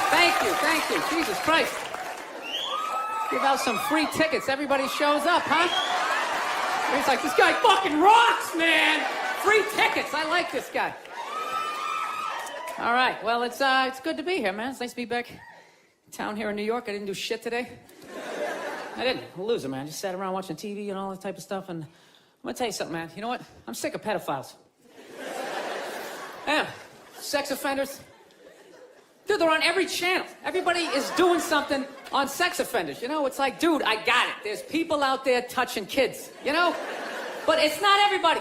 Thank you. Jesus Christ. Give out some free tickets. Everybody shows up, huh? He's like, this guy fucking rocks, man. Free tickets. I like this guy. All right. Well, it's good to be here, man. It's nice to be back in town here in New York. I didn't do shit today. I didn't. I'm a loser, man. Just sat around watching TV and all that type of stuff. And I'm gonna tell you something, man. You know what? I'm sick of pedophiles. I am. Sex offenders. Dude, they're on every channel. Everybody is doing something on sex offenders. You know, it's like, dude, I got it. There's people out there touching kids, you know? But it's not everybody.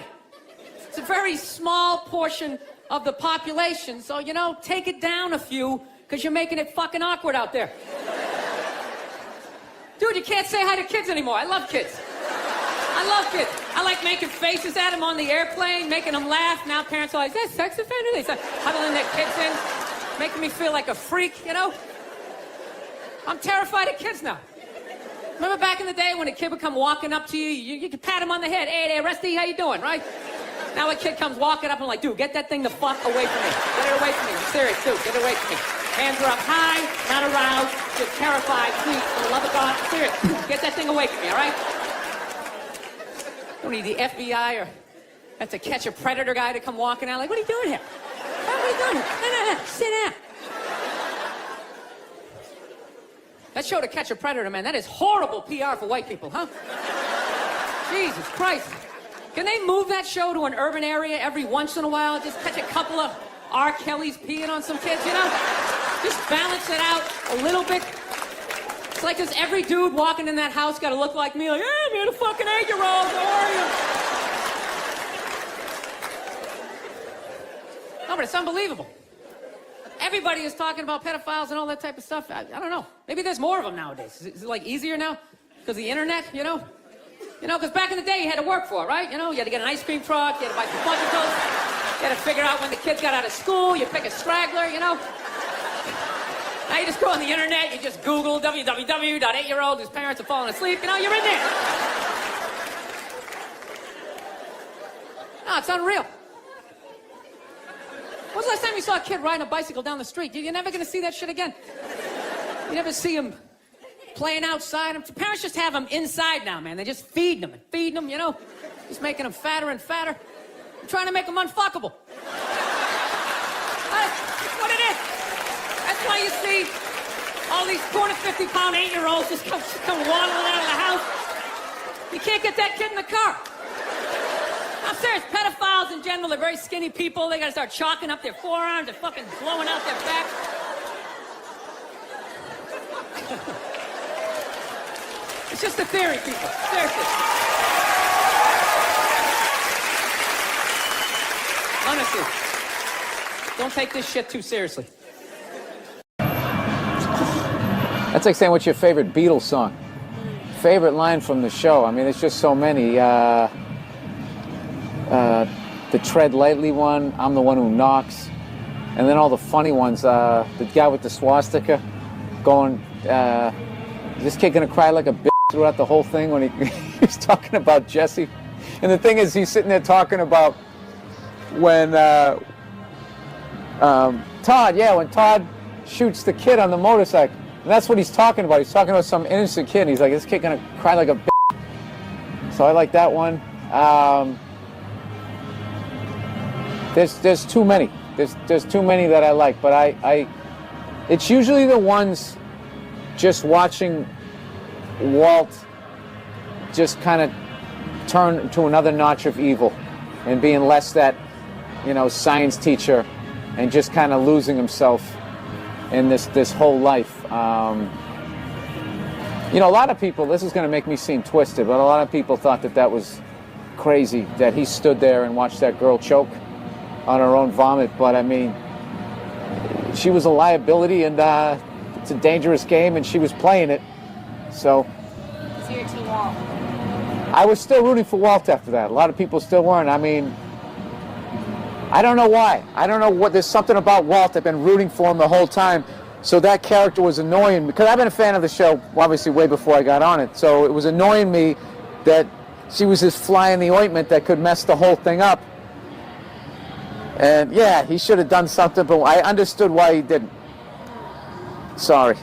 It's a very small portion of the population. So, you know, take it down a few, because you're making it fucking awkward out there. Dude, you can't say hi to kids anymore. I love kids. I love kids. I like making faces at them on the airplane, making them laugh. Now parents are like, is that sex offender? They start huddling their kids in, making me feel like a freak, you know? I'm terrified of kids now. Remember back in the day when a kid would come walking up to you, you could pat him on the head. Hey there, Rusty, how you doing, right? Now a kid comes walking up and I'm like, dude, get that thing the fuck away from me. Get it away from me. I'm serious, dude, get it away from me. Hands are up high, not aroused, just terrified, please, for the love of God, I'm serious. Get that thing away from me, all right? Don't need the FBI or have to catch a predator guy to come walking out. Like, what are you doing here? What are you doing here? No, sit down. That show To Catch a Predator, man, that is horrible PR for white people, huh? Jesus Christ. Can they move that show to an urban area every once in a while? Just catch a couple of R. Kelly's peeing on some kids, you know? Just balance it out a little bit. It's like, does every dude walking in that house got to look like me? Like, hey, I'm here, the fucking 8-year-old, how are you? No, but it's unbelievable. Everybody is talking about pedophiles and all that type of stuff. I don't know. Maybe there's more of them nowadays. Is it like easier now? Because of the internet, you know? You know, because back in the day, you had to work for it, right? You know, you had to get an ice cream truck, you had to buy some fudgicles, you had to figure out when the kids got out of school, you pick a straggler, you know? Now you just go on the internet, you just Google www.8-year-old whose parents have fallen asleep, you know, you're in there. No, it's unreal. When's the last time you saw a kid riding a bicycle down the street? You're never going to see that shit again. You never see him playing outside. Parents just have them inside now, man. They just feed them and feed them, you know? Just making them fatter and fatter. I'm trying to make them unfuckable. That's what it is. That's why you see all these 250-pound 8-year-olds just come waddling out of the house. You can't get that kid in the car. I'm serious, pedophiles in general are very skinny people. They gotta start chalking up their forearms, they're fucking blowing out their back. It's just a theory, people. Seriously. Honestly. Don't take this shit too seriously. That's like saying, what's your favorite Beatles song? Favorite line from the show? I mean, there's just so many. The Tread Lightly one, I'm the One Who Knocks, and then all the funny ones. The guy with the swastika going, is this kid gonna cry like a bitch throughout the whole thing when he's talking about Jesse? And the thing is, he's sitting there talking about when when Todd shoots the kid on the motorcycle. And that's what he's talking about. He's talking about some innocent kid. And he's like, this kid gonna cry like a bitch. So I like that one. There's too many. There's too many that I like, but it's usually the ones just watching Walt just kind of turn to another notch of evil and being less that, you know, science teacher and just kind of losing himself in this whole life. You know, a lot of people, this is going to make me seem twisted, but a lot of people thought that was crazy, that he stood there and watched that girl choke on her own vomit. But I mean, she was a liability, and it's a dangerous game, and she was playing it. So So you're Team Walt. I was still rooting for Walt after that. A lot of people still weren't. I mean, I don't know why. I don't know what. There's something about Walt. I've been rooting for him the whole time. So that character was annoying, because I've been a fan of the show, obviously, way before I got on it. So it was annoying me that she was this fly in the ointment that could mess the whole thing up. And yeah, he should have done something, but I understood why he didn't. Sorry.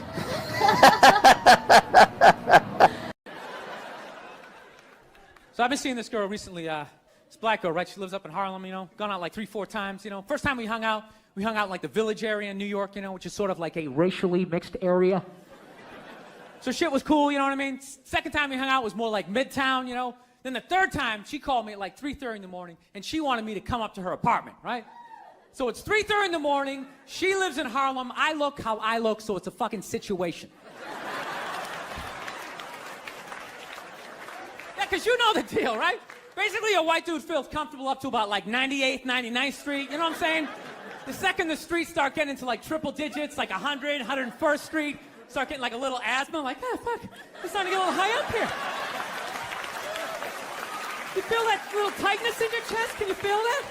So I've been seeing this girl recently, this black girl, right? She lives up in Harlem, you know, gone out like 3-4 times, you know. First time we hung out in like the Village area in New York, you know, which is sort of like a racially mixed area. So shit was cool, you know what I mean? Second time we hung out was more like Midtown, you know. Then the third time, she called me at like 3:30 in the morning, and she wanted me to come up to her apartment, right? So it's 3:30 in the morning, she lives in Harlem, I look how I look, so it's a fucking situation. Yeah, because you know the deal, right? Basically, a white dude feels comfortable up to about like 98th, 99th Street, you know what I'm saying? The second the streets start getting into like triple digits, like 100, 101st Street, start getting like a little asthma, like, oh, fuck, it's starting to get a little high up here. You feel that little tightness in your chest? Can you feel that?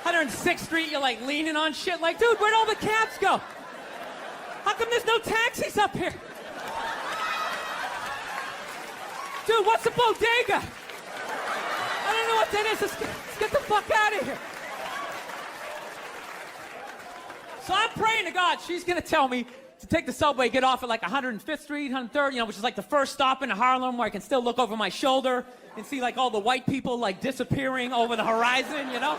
106th Street, you're like leaning on shit, like, dude, where'd all the cabs go? How come there's no taxis up here? Dude, what's a bodega? I don't know what that is. Let's get the fuck out of here. So I'm praying to God she's gonna tell me to take the subway, get off at like 105th Street, 103rd, you know, which is like the first stop in Harlem where I can still look over my shoulder and see like all the white people like disappearing over the horizon, you know?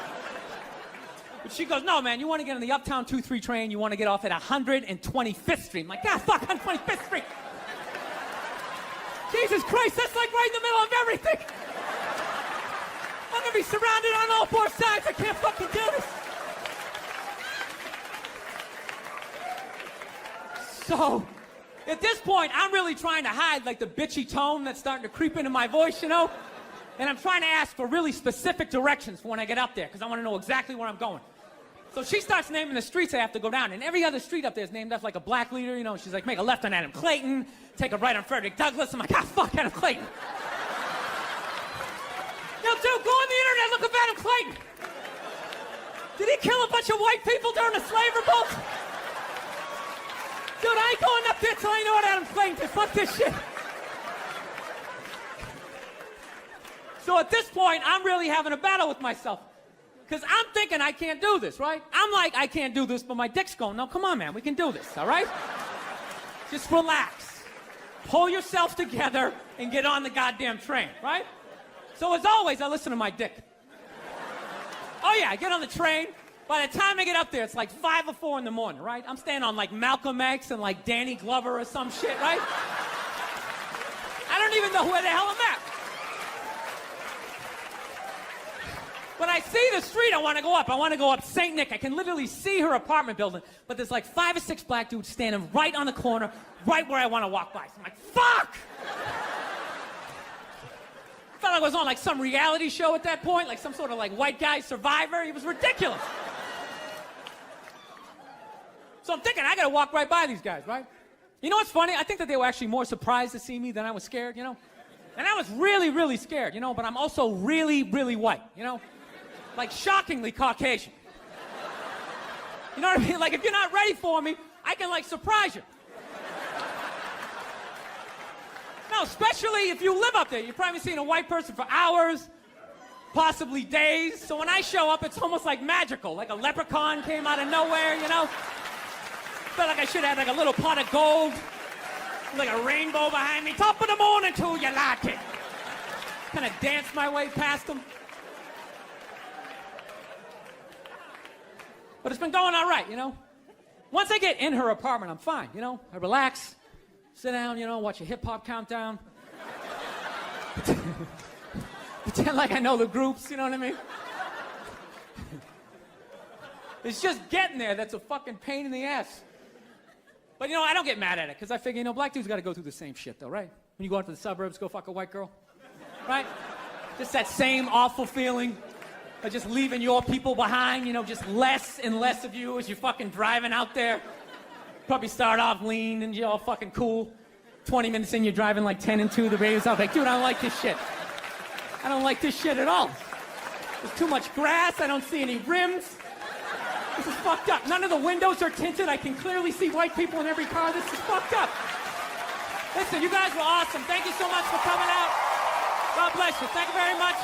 But she goes, no, man, you want to get on the Uptown 2-3 train, you want to get off at 125th Street. I'm like, God, fuck, 125th Street. Jesus Christ, that's like right in the middle of everything. I'm gonna be surrounded on all four sides. I can't fucking do this. So, at this point, I'm really trying to hide like the bitchy tone that's starting to creep into my voice, you know? And I'm trying to ask for really specific directions for when I get up there, because I want to know exactly where I'm going. So she starts naming the streets I have to go down, and every other street up there is named after like a black leader, you know? She's like, make a left on Adam Clayton, take a right on Frederick Douglass. I'm like, ah, fuck Adam Clayton. Yo, dude, go on the internet, look up Adam Clayton. Did he kill a bunch of white people during the slave revolt? Dude, I ain't going up there till I know what Adam Clayton did. Fuck this shit. So at this point, I'm really having a battle with myself. Because I'm thinking I can't do this, right? I'm like, I can't do this, but my dick's going, no, come on, man, we can do this, all right? Just relax. Pull yourself together and get on the goddamn train, right? So as always, I listen to my dick. Oh yeah, I get on the train. By the time I get up there, it's like 5 or 4 in the morning, right? I'm staying on like Malcolm X and like Danny Glover or some shit, right? I don't even know where the hell I'm at. When I see the street I want to go up, I want to go up St. Nick. I can literally see her apartment building, but there's like 5 or 6 black dudes standing right on the corner, right where I want to walk by. So I'm like, fuck! I felt like I was on like some reality show at that point, like some sort of like white guy survivor. It was ridiculous. So I'm thinking, I gotta walk right by these guys, right? You know what's funny? I think that they were actually more surprised to see me than I was scared, you know? And I was really, really scared, you know, but I'm also really, really white, you know? Like shockingly Caucasian. You know what I mean? Like if you're not ready for me, I can like surprise you. No, especially if you live up there. You've probably seen a white person for hours, possibly days. So when I show up, it's almost like magical. Like a leprechaun came out of nowhere, you know? Felt like I should have had like a little pot of gold, like a rainbow behind me. Top of the morning to you like it. Kind of dance my way past them. But it's been going all right, you know? Once I get in her apartment, I'm fine, you know? I relax, sit down, you know, watch a hip-hop countdown. Pretend like I know the groups, you know what I mean? It's just getting there that's a fucking pain in the ass. But, you know, I don't get mad at it, because I figure, you know, black dudes got to go through the same shit, though, right? When you go out to the suburbs, go fuck a white girl, right? Just that same awful feeling of just leaving your people behind, you know, just less and less of you as you're fucking driving out there. Probably start off lean and you're all fucking cool. 20 minutes in, you're driving like 10 and 2, the radio's out, like, dude, I don't like this shit. I don't like this shit at all. There's too much grass, I don't see any rims. This is fucked up. None of the windows are tinted. I can clearly see white people in every car. This is fucked up. Listen, you guys were awesome. Thank you so much for coming out. God bless you. Thank you very much.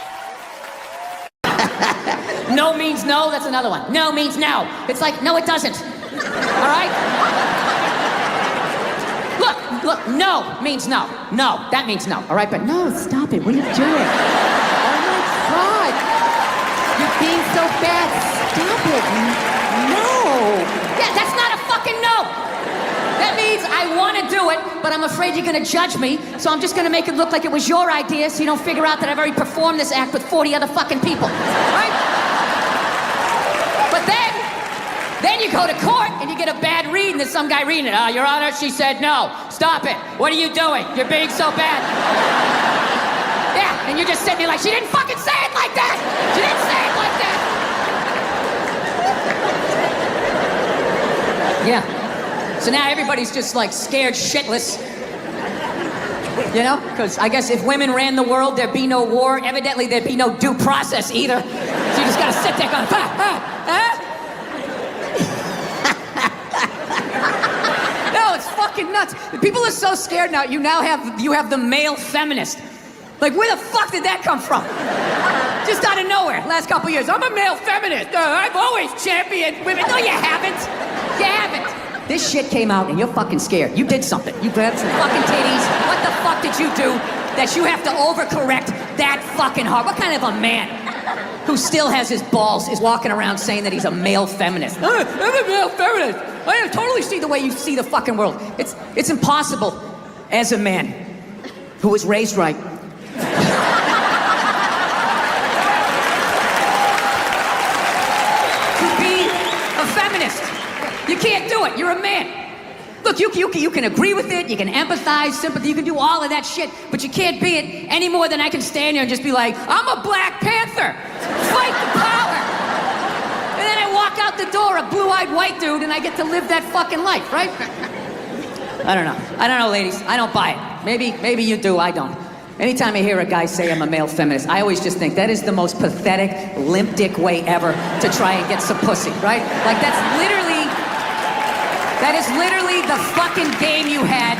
No means no, that's another one. No means no. It's like, no, it doesn't. All right? no means no. No, that means no, all right? But no, stop it. What are you doing? Oh my God. You're being so bad. Stop it. No. Yeah, that's not a fucking no. That means I want to do it, but I'm afraid you're going to judge me, so I'm just going to make it look like it was your idea so you don't figure out that I've already performed this act with 40 other fucking people, right? But then you go to court and you get a bad read and there's some guy reading it. Your Honor, she said no. Stop it. What are you doing? You're being so bad. Yeah, and you're just sitting there like, she didn't fucking say it like that. She didn't say it like that. Yeah. So now everybody's just like scared shitless. You know? Because I guess if women ran the world, there'd be no war. Evidently, there'd be no due process either. So you just gotta sit there going, No, it's fucking nuts. People are so scared now. You have the male feminist. Like, where the fuck did that come from? Just out of nowhere, last couple years. I'm a male feminist. I've always championed women. No, you haven't. You haven't. This shit came out and you're fucking scared. You did something. You grabbed some fucking titties. What the fuck did you do that you have to overcorrect that fucking hard? What kind of a man who still has his balls is walking around saying that he's a male feminist? I'm a male feminist. I totally see the way you see the fucking world. It's impossible as a man who was raised right. To be a feminist. You can't do it. You're a man. Look, you can agree with it. You can empathize, sympathy. You can do all of that shit. But you can't be it any more than I can stand here and just be like, I'm a Black Panther. Fight the power. And then I walk out the door, a blue-eyed white dude, and I get to live that fucking life, right? I don't know, ladies. I don't buy it. Maybe you do. I don't. Anytime I hear a guy say I'm a male feminist, I always just think that is the most pathetic, limp dick way ever to try and get some pussy, right? Like, that is literally the fucking game you had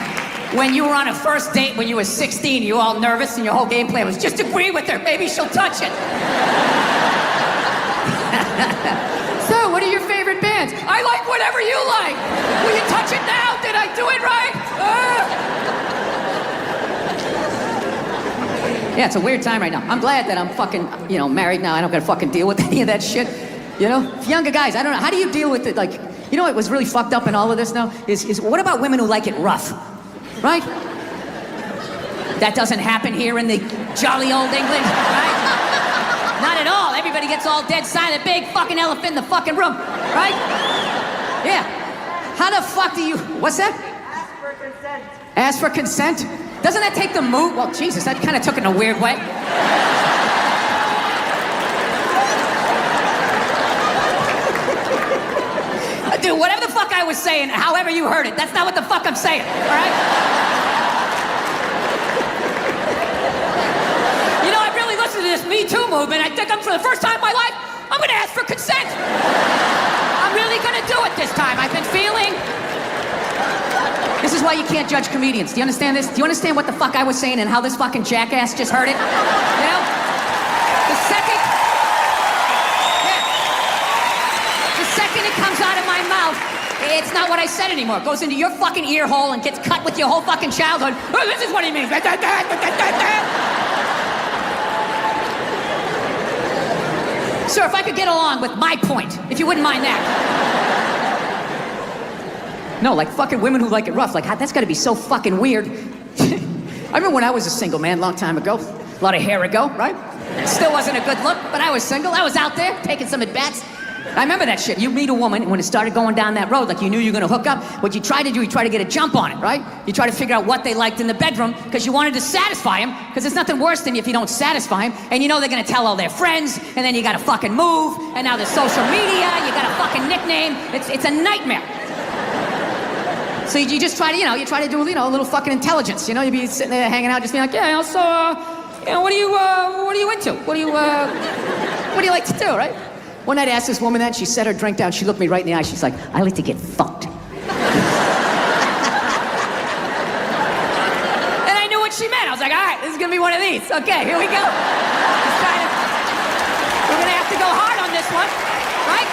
when you were on a first date when you were 16. You were all nervous and your whole game plan was just agree with her. Maybe she'll touch it. So, what are your favorite bands? I like whatever you like. Will you touch it now? Did I do it right? Yeah, it's a weird time right now. I'm glad that I'm fucking, married now. I don't gotta fucking deal with any of that shit. You know? Younger guys, I don't know. How do you deal with it? Like, you know what was really fucked up in all of this now? Is what about women who like it rough? Right? That doesn't happen here in the jolly old England, right? Not at all. Everybody gets all dead silent. Big fucking elephant in the fucking room, right? Yeah. How the fuck do you... What's that? Ask for consent. Ask for consent? Doesn't that take the mood? Well, Jesus, that kind of took it in a weird way. Dude, whatever the fuck I was saying, however you heard it, that's not what the fuck I'm saying, all right? You know, I really listened to this Me Too movement. I think for the first time in my life, I'm gonna ask for consent. I'm really gonna do it this time. I've been feeling... This is why you can't judge comedians. Do you understand this? Do you understand what the fuck I was saying and how this fucking jackass just heard it? You know? The second it comes out of my mouth, it's not what I said anymore. It goes into your fucking ear hole and gets cut with your whole fucking childhood. Oh, this is what he means. Sir, if I could get along with my point, if you wouldn't mind that. No, like fucking women who like it rough. Like, that's gotta be so fucking weird. I remember when I was a single man, long time ago. A lot of hair ago, right? Still wasn't a good look, but I was single. I was out there taking some at-bats. I remember that shit. You meet a woman, and when it started going down that road, like you knew you were gonna hook up, what you try to do, you try to get a jump on it, right? You try to figure out what they liked in the bedroom, because you wanted to satisfy them, because there's nothing worse than if you don't satisfy them, and you know they're gonna tell all their friends, and then you gotta fucking move, and now there's social media, you got a fucking nickname. It's a nightmare. So you just try to, you try to do, a little fucking intelligence, You'd be sitting there hanging out, just being like, yeah, so, what are you into? What do you like to do, right? One night I asked this woman that, she set her drink down, she looked me right in the eye, she's like, I like to get fucked. And I knew what she meant. I was like, all right, this is gonna be one of these. Okay, here we go. We're gonna have to go hard on this one, right?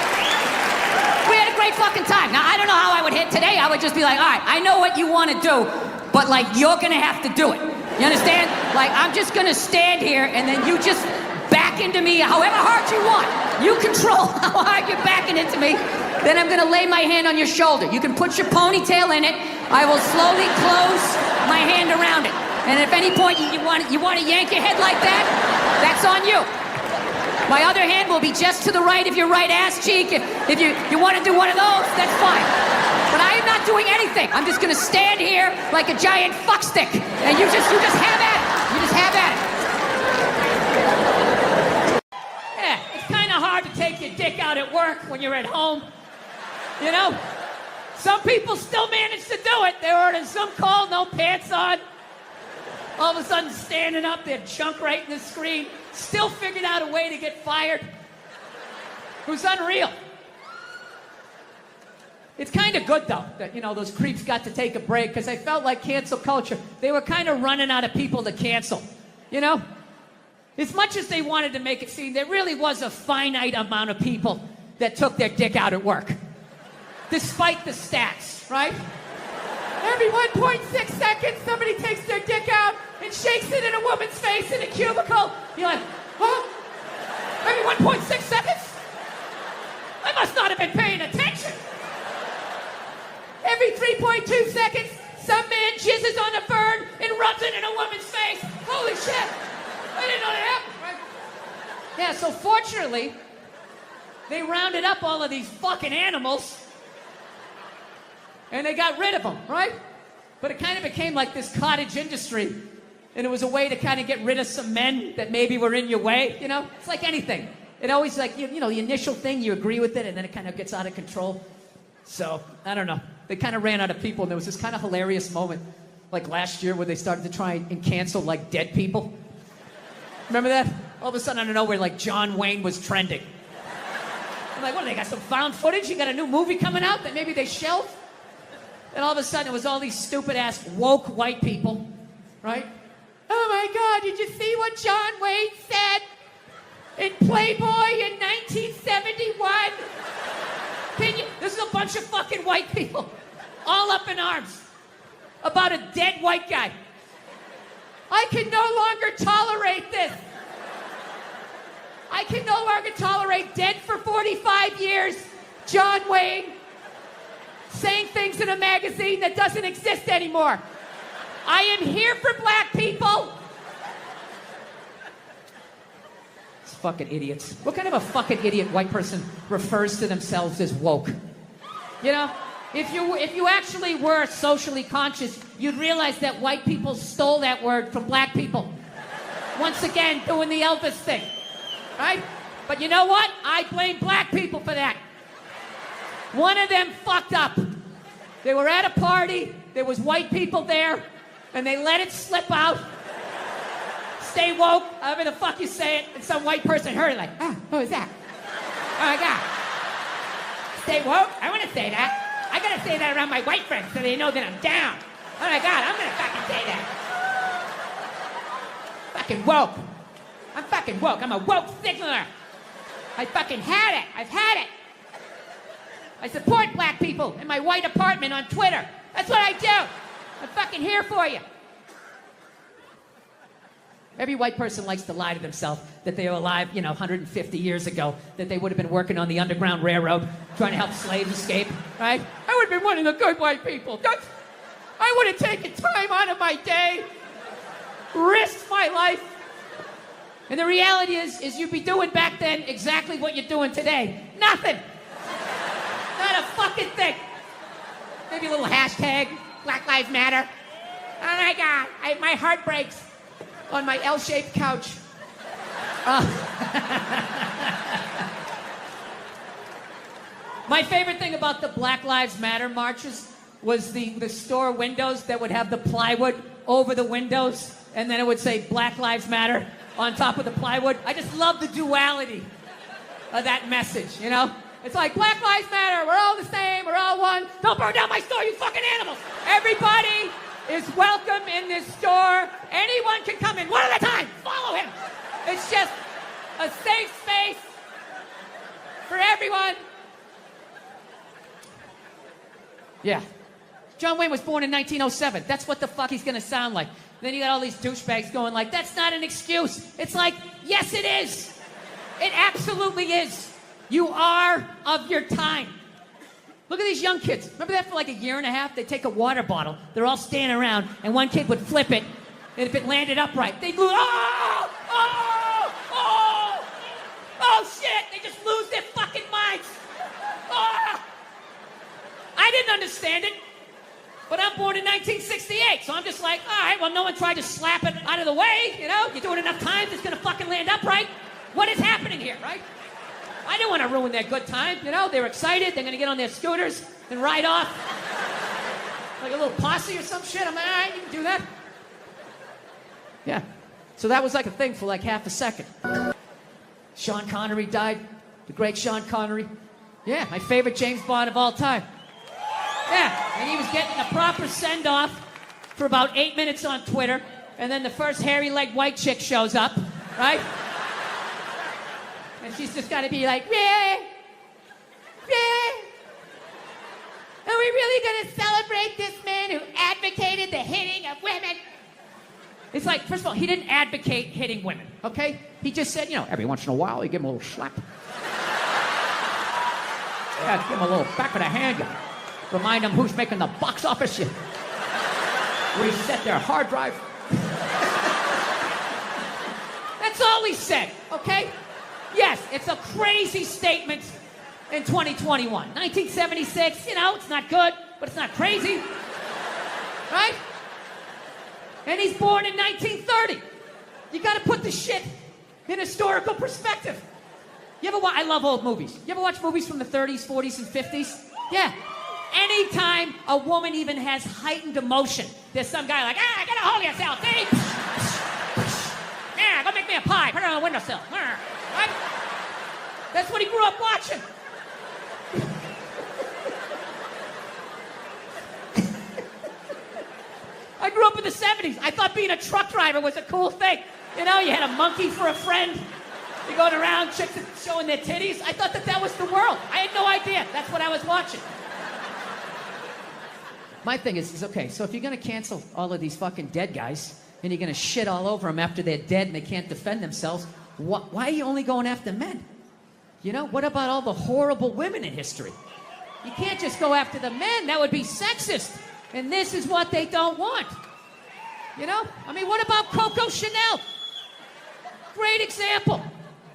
We had a great fucking time. Now, I don't know how I would hit today. I would just be like, all right, I know what you want to do. but like you're gonna have to do it. You understand? Like I'm just gonna stand here and then you just back into me however hard you want. You control how hard you're backing into me. Then I'm gonna lay my hand on your shoulder. You can put your ponytail in it. I will slowly close my hand around it. And if at any point you want to yank your head like that, that's on you. My other hand will be just to the right of your right ass cheek. If you want to do one of those, that's fine. But I am not doing anything. I'm just gonna stand here like a giant fuckstick. And you just have at it. You just have at it. Yeah, it's kind of hard to take your dick out at work when you're at home. You know? Some people still manage to do it. They're ordering some call, no pants on. All of a sudden standing up, their junk right in the screen. Still figured out a way to get fired. It was unreal. It's kind of good, though, that, you know, those creeps got to take a break, because I felt like cancel culture, they were kind of running out of people to cancel, you know? As much as they wanted to make it seem, there really was a finite amount of people that took their dick out at work. Despite the stats, right? Every 1.6 seconds, somebody takes their dick out and shakes it in a woman's face in a cubicle. You're like, huh? Every 1.6 seconds? I must not have been paying attention. Every 3.2 seconds, some man jizzes on a bird and rubs it in a woman's face. Holy shit! I didn't know that happened, right? Yeah, so fortunately, they rounded up all of these fucking animals and they got rid of them, right? But it kind of became like this cottage industry, and it was a way to kind of get rid of some men that maybe were in your way, you know? It's like anything. It always like, you know, the initial thing, you agree with it, and then it kind of gets out of control. So, I don't know. They kind of ran out of people, and there was this kind of hilarious moment, like last year, where they started to try and cancel, like, dead people. Remember that? All of a sudden, out of nowhere, like, John Wayne was trending. I'm like, what, they got some found footage? You got a new movie coming out that maybe they shelved? And all of a sudden, it was all these stupid-ass woke white people, right? Oh, my God, did you see what John Wayne said in Playboy in 1971? This is a bunch of fucking white people, all up in arms, about a dead white guy. I can no longer tolerate this. I can no longer tolerate dead for 45 years, John Wayne, saying things in a magazine that doesn't exist anymore. I am here for black people. These fucking idiots. What kind of a fucking idiot white person refers to themselves as woke? You know, if you actually were socially conscious, you'd realize that white people stole that word from black people. Once again, doing the Elvis thing, right? But you know what? I blame black people for that. One of them fucked up. They were at a party, there was white people there, and they let it slip out. Stay woke, however the fuck you say it, and some white person heard it like, who is that? Oh my God. Stay woke? I want to say that. I gotta say that around my white friends so they know that I'm down. Oh my God, I'm gonna fucking say that. Fucking woke. I'm fucking woke. I'm a woke signaler. I fucking had it. I've had it. I support black people in my white apartment on Twitter. That's what I do. I'm fucking here for you. Every white person likes to lie to themselves that they were alive, 150 years ago, that they would have been working on the Underground Railroad, trying to help slaves escape, right? I would have been one of the good white people. I would have taken time out of my day, risked my life. And the reality is you'd be doing back then exactly what you're doing today. Nothing. Not a fucking thing. Maybe a little hashtag, Black Lives Matter. Oh my God, my heart breaks on my L-shaped couch. My favorite thing about the Black Lives Matter marches was the store windows that would have the plywood over the windows, and then it would say Black Lives Matter on top of the plywood. I just love the duality of that message, you know? It's like, Black Lives Matter, we're all the same, we're all one. Don't burn down my store, you fucking animals. Everybody is welcome in this store. Anyone can come in, one at a time. Follow him. It's just a safe space for everyone. Yeah. John Wayne was born in 1907. That's what the fuck he's gonna sound like. Then you got all these douchebags going like, that's not an excuse. It's like, yes it is. It absolutely is. You are of your time. Look at these young kids. Remember that for like a year and a half? They'd take a water bottle, they're all standing around, and one kid would flip it, and if it landed upright, they'd lose, oh shit, they just lose their fucking minds. Oh. I didn't understand it, but I'm born in 1968, so I'm just like, all right, well, no one tried to slap it out of the way, you know? You do it enough times, it's gonna fucking land upright. What is happening here, right? I didn't want to ruin their good time, you know? They were excited, they're gonna get on their scooters and ride off like a little posse or some shit. I'm like, all right, you can do that. Yeah, so that was like a thing for like half a second. Sean Connery died, the great Sean Connery. Yeah, my favorite James Bond of all time. Yeah, and he was getting a proper send-off for about 8 minutes on Twitter, and then the first hairy-legged white chick shows up, right? And she's just got to be like, yeah, are we really going to celebrate this man who advocated the hitting of women? It's like, first of all, he didn't advocate hitting women, okay? He just said, you know, every once in a while, you give him a little slap. Yeah, give him a little back of the hand. You remind them who's making the box office. You reset their hard drive. That's all he said, okay? Yes, it's a crazy statement in 2021. 1976, you know, it's not good, but it's not crazy. Right? And he's born in 1930. You gotta put the shit in historical perspective. You ever watch, I love old movies. You ever watch movies from the 30s, 40s, and 50s? Yeah. Anytime a woman even has heightened emotion, there's some guy like, get a hold of yourself, see? Yeah, go make me a pie, put it on the windowsill. Right? That's what he grew up watching. I grew up in the 70s. I thought being a truck driver was a cool thing. You know, you had a monkey for a friend. You're going around, chicks showing their titties. I thought that was the world. I had no idea. That's what I was watching. My thing is okay, so if you're going to cancel all of these fucking dead guys, and you're going to shit all over them after they're dead and they can't defend themselves, why are you only going after men? You know, what about all the horrible women in history? You can't just go after the men. That would be sexist. And this is what they don't want. You know? I mean, what about Coco Chanel? Great example.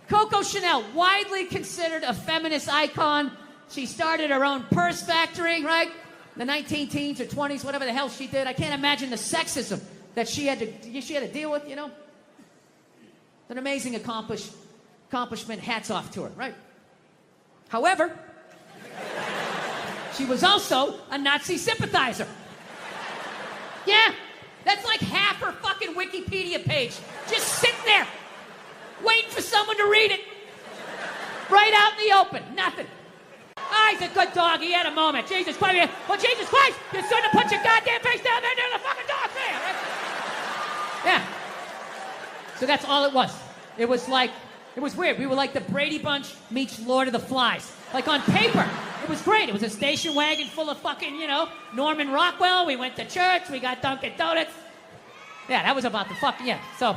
Coco Chanel, widely considered a feminist icon. She started her own purse factory, right? In the 19-teens or 20s, whatever the hell she did. I can't imagine the sexism that she had to deal with, you know? An amazing accomplishment. Hats off to her, right? However, she was also a Nazi sympathizer. Yeah, that's like half her fucking Wikipedia page. Just sitting there, waiting for someone to read it. Right out in the open, nothing. Ah, he's a good dog, he had a moment. Jesus Christ, well, Jesus Christ, you shouldn't have put your goddamn face down there near the fucking dog there. Right? Yeah. So that's all it was. It was like, it was weird. We were like the Brady Bunch meets Lord of the Flies. Like on paper, it was great. It was a station wagon full of fucking, you know, Norman Rockwell. We went to church. We got Dunkin' Donuts. Yeah, that was about the fucking, yeah. So,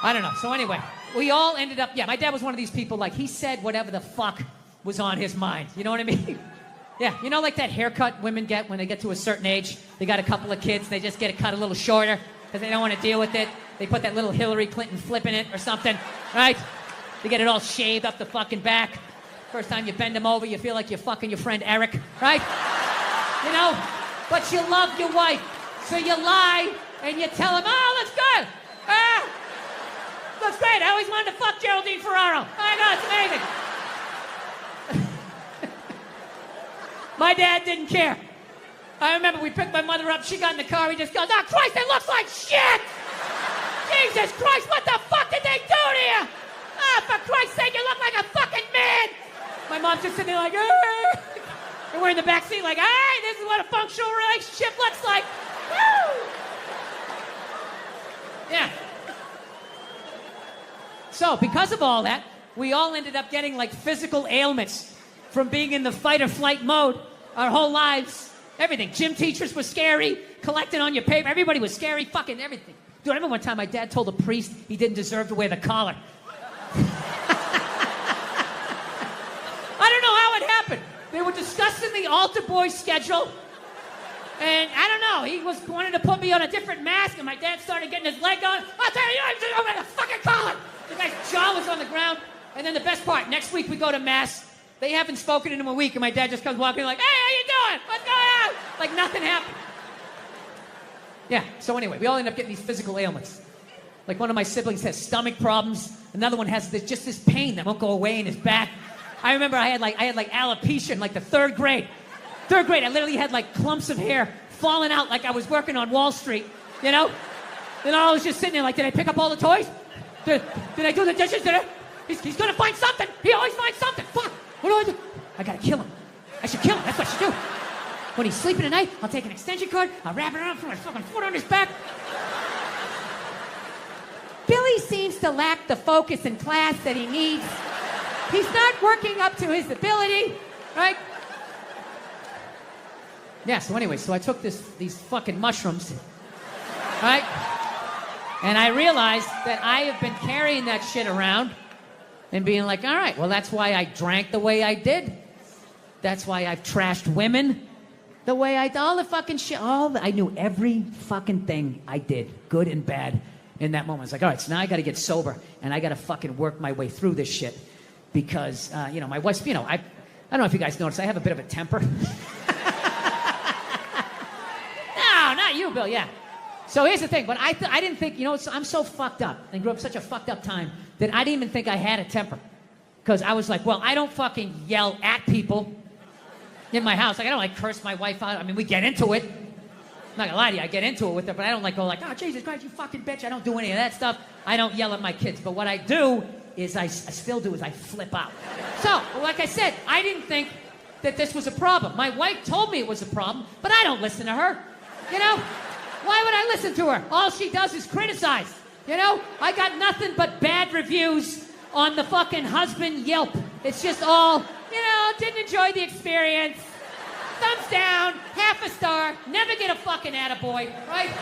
I don't know. So anyway, we all ended up, yeah, my dad was one of these people, like, he said whatever the fuck was on his mind. You know what I mean? Yeah, you know, like that haircut women get when they get to a certain age? They got a couple of kids. They just get it cut a little shorter because they don't want to deal with it. They put that little Hillary Clinton flip in it or something, right? They get it all shaved up the fucking back. First time you bend them over, you feel like you're fucking your friend Eric, right? You know? But you love your wife, so you lie and you tell him, oh, looks good. Ah, looks great. I always wanted to fuck Geraldine Ferraro. I know, it's amazing. My dad didn't care. I remember we picked my mother up. She got in the car. He just goes, oh, Christ, it looks like shit. Jesus Christ, what the fuck did they do to you? Ah, for Christ's sake, you look like a fucking man. My mom's just sitting there like, ah. And we're in the back seat like, hey, this is what a functional relationship looks like. Woo! Yeah. So, because of all that, we all ended up getting like physical ailments from being in the fight or flight mode our whole lives. Everything. Gym teachers were scary, collecting on your paper. Everybody was scary, fucking everything. Dude, I remember one time my dad told a priest he didn't deserve to wear the collar. I don't know how it happened. They were discussing the altar boy schedule. And I don't know, he wanted to put me on a different mask, and my dad started getting his leg on. I'll tell you, I'm wearing a fucking collar. The guy's jaw was on the ground. And then the best part, next week we go to mass. They haven't spoken in a week, and my dad just comes walking like, hey, how you doing? What's going on? Like nothing happened. Yeah, so anyway, we all end up getting these physical ailments. Like one of my siblings has stomach problems. Another one has just this pain that won't go away in his back. I remember I had like alopecia in like the third grade. Third grade, I literally had like clumps of hair falling out like I was working on Wall Street, you know? And I was just sitting there like, did I pick up all the toys? Did I do the dishes? He's gonna find something. He always finds something. Fuck. What do I do? I gotta kill him. I should kill him. That's what I should do. When he's sleeping at night, I'll take an extension cord, I'll wrap it around, put my fucking foot on his back. Billy seems to lack the focus in class that he needs. He's not working up to his ability, right? Yeah, so anyway, so I took these fucking mushrooms, right? And I realized that I have been carrying that shit around and being like, all right, well, that's why I drank the way I did. That's why I've trashed women the way I did. All the fucking shit, I knew every fucking thing I did, good and bad, in that moment. It's like, all right, so now I gotta get sober, and I gotta fucking work my way through this shit. Because, my wife's, I don't know if you guys noticed, I have a bit of a temper. No, not you, Bill, yeah. So here's the thing, but I didn't think, I'm so fucked up and grew up such a fucked up time that I didn't even think I had a temper. Because I was like, well, I don't fucking yell at people in my house. Like, I don't curse my wife out. I mean, we get into it. I'm not gonna lie to you, I get into it with her, but I don't go like, oh, Jesus Christ, you fucking bitch. I don't do any of that stuff. I don't yell at my kids. But what I do is I flip out. So, like I said, I didn't think that this was a problem. My wife told me it was a problem, but I don't listen to her. Why would I listen to her? All she does is criticize. I got nothing but bad reviews on the fucking husband Yelp. It's just all, didn't enjoy the experience. Thumbs down, half a star, never get a fucking attaboy, right?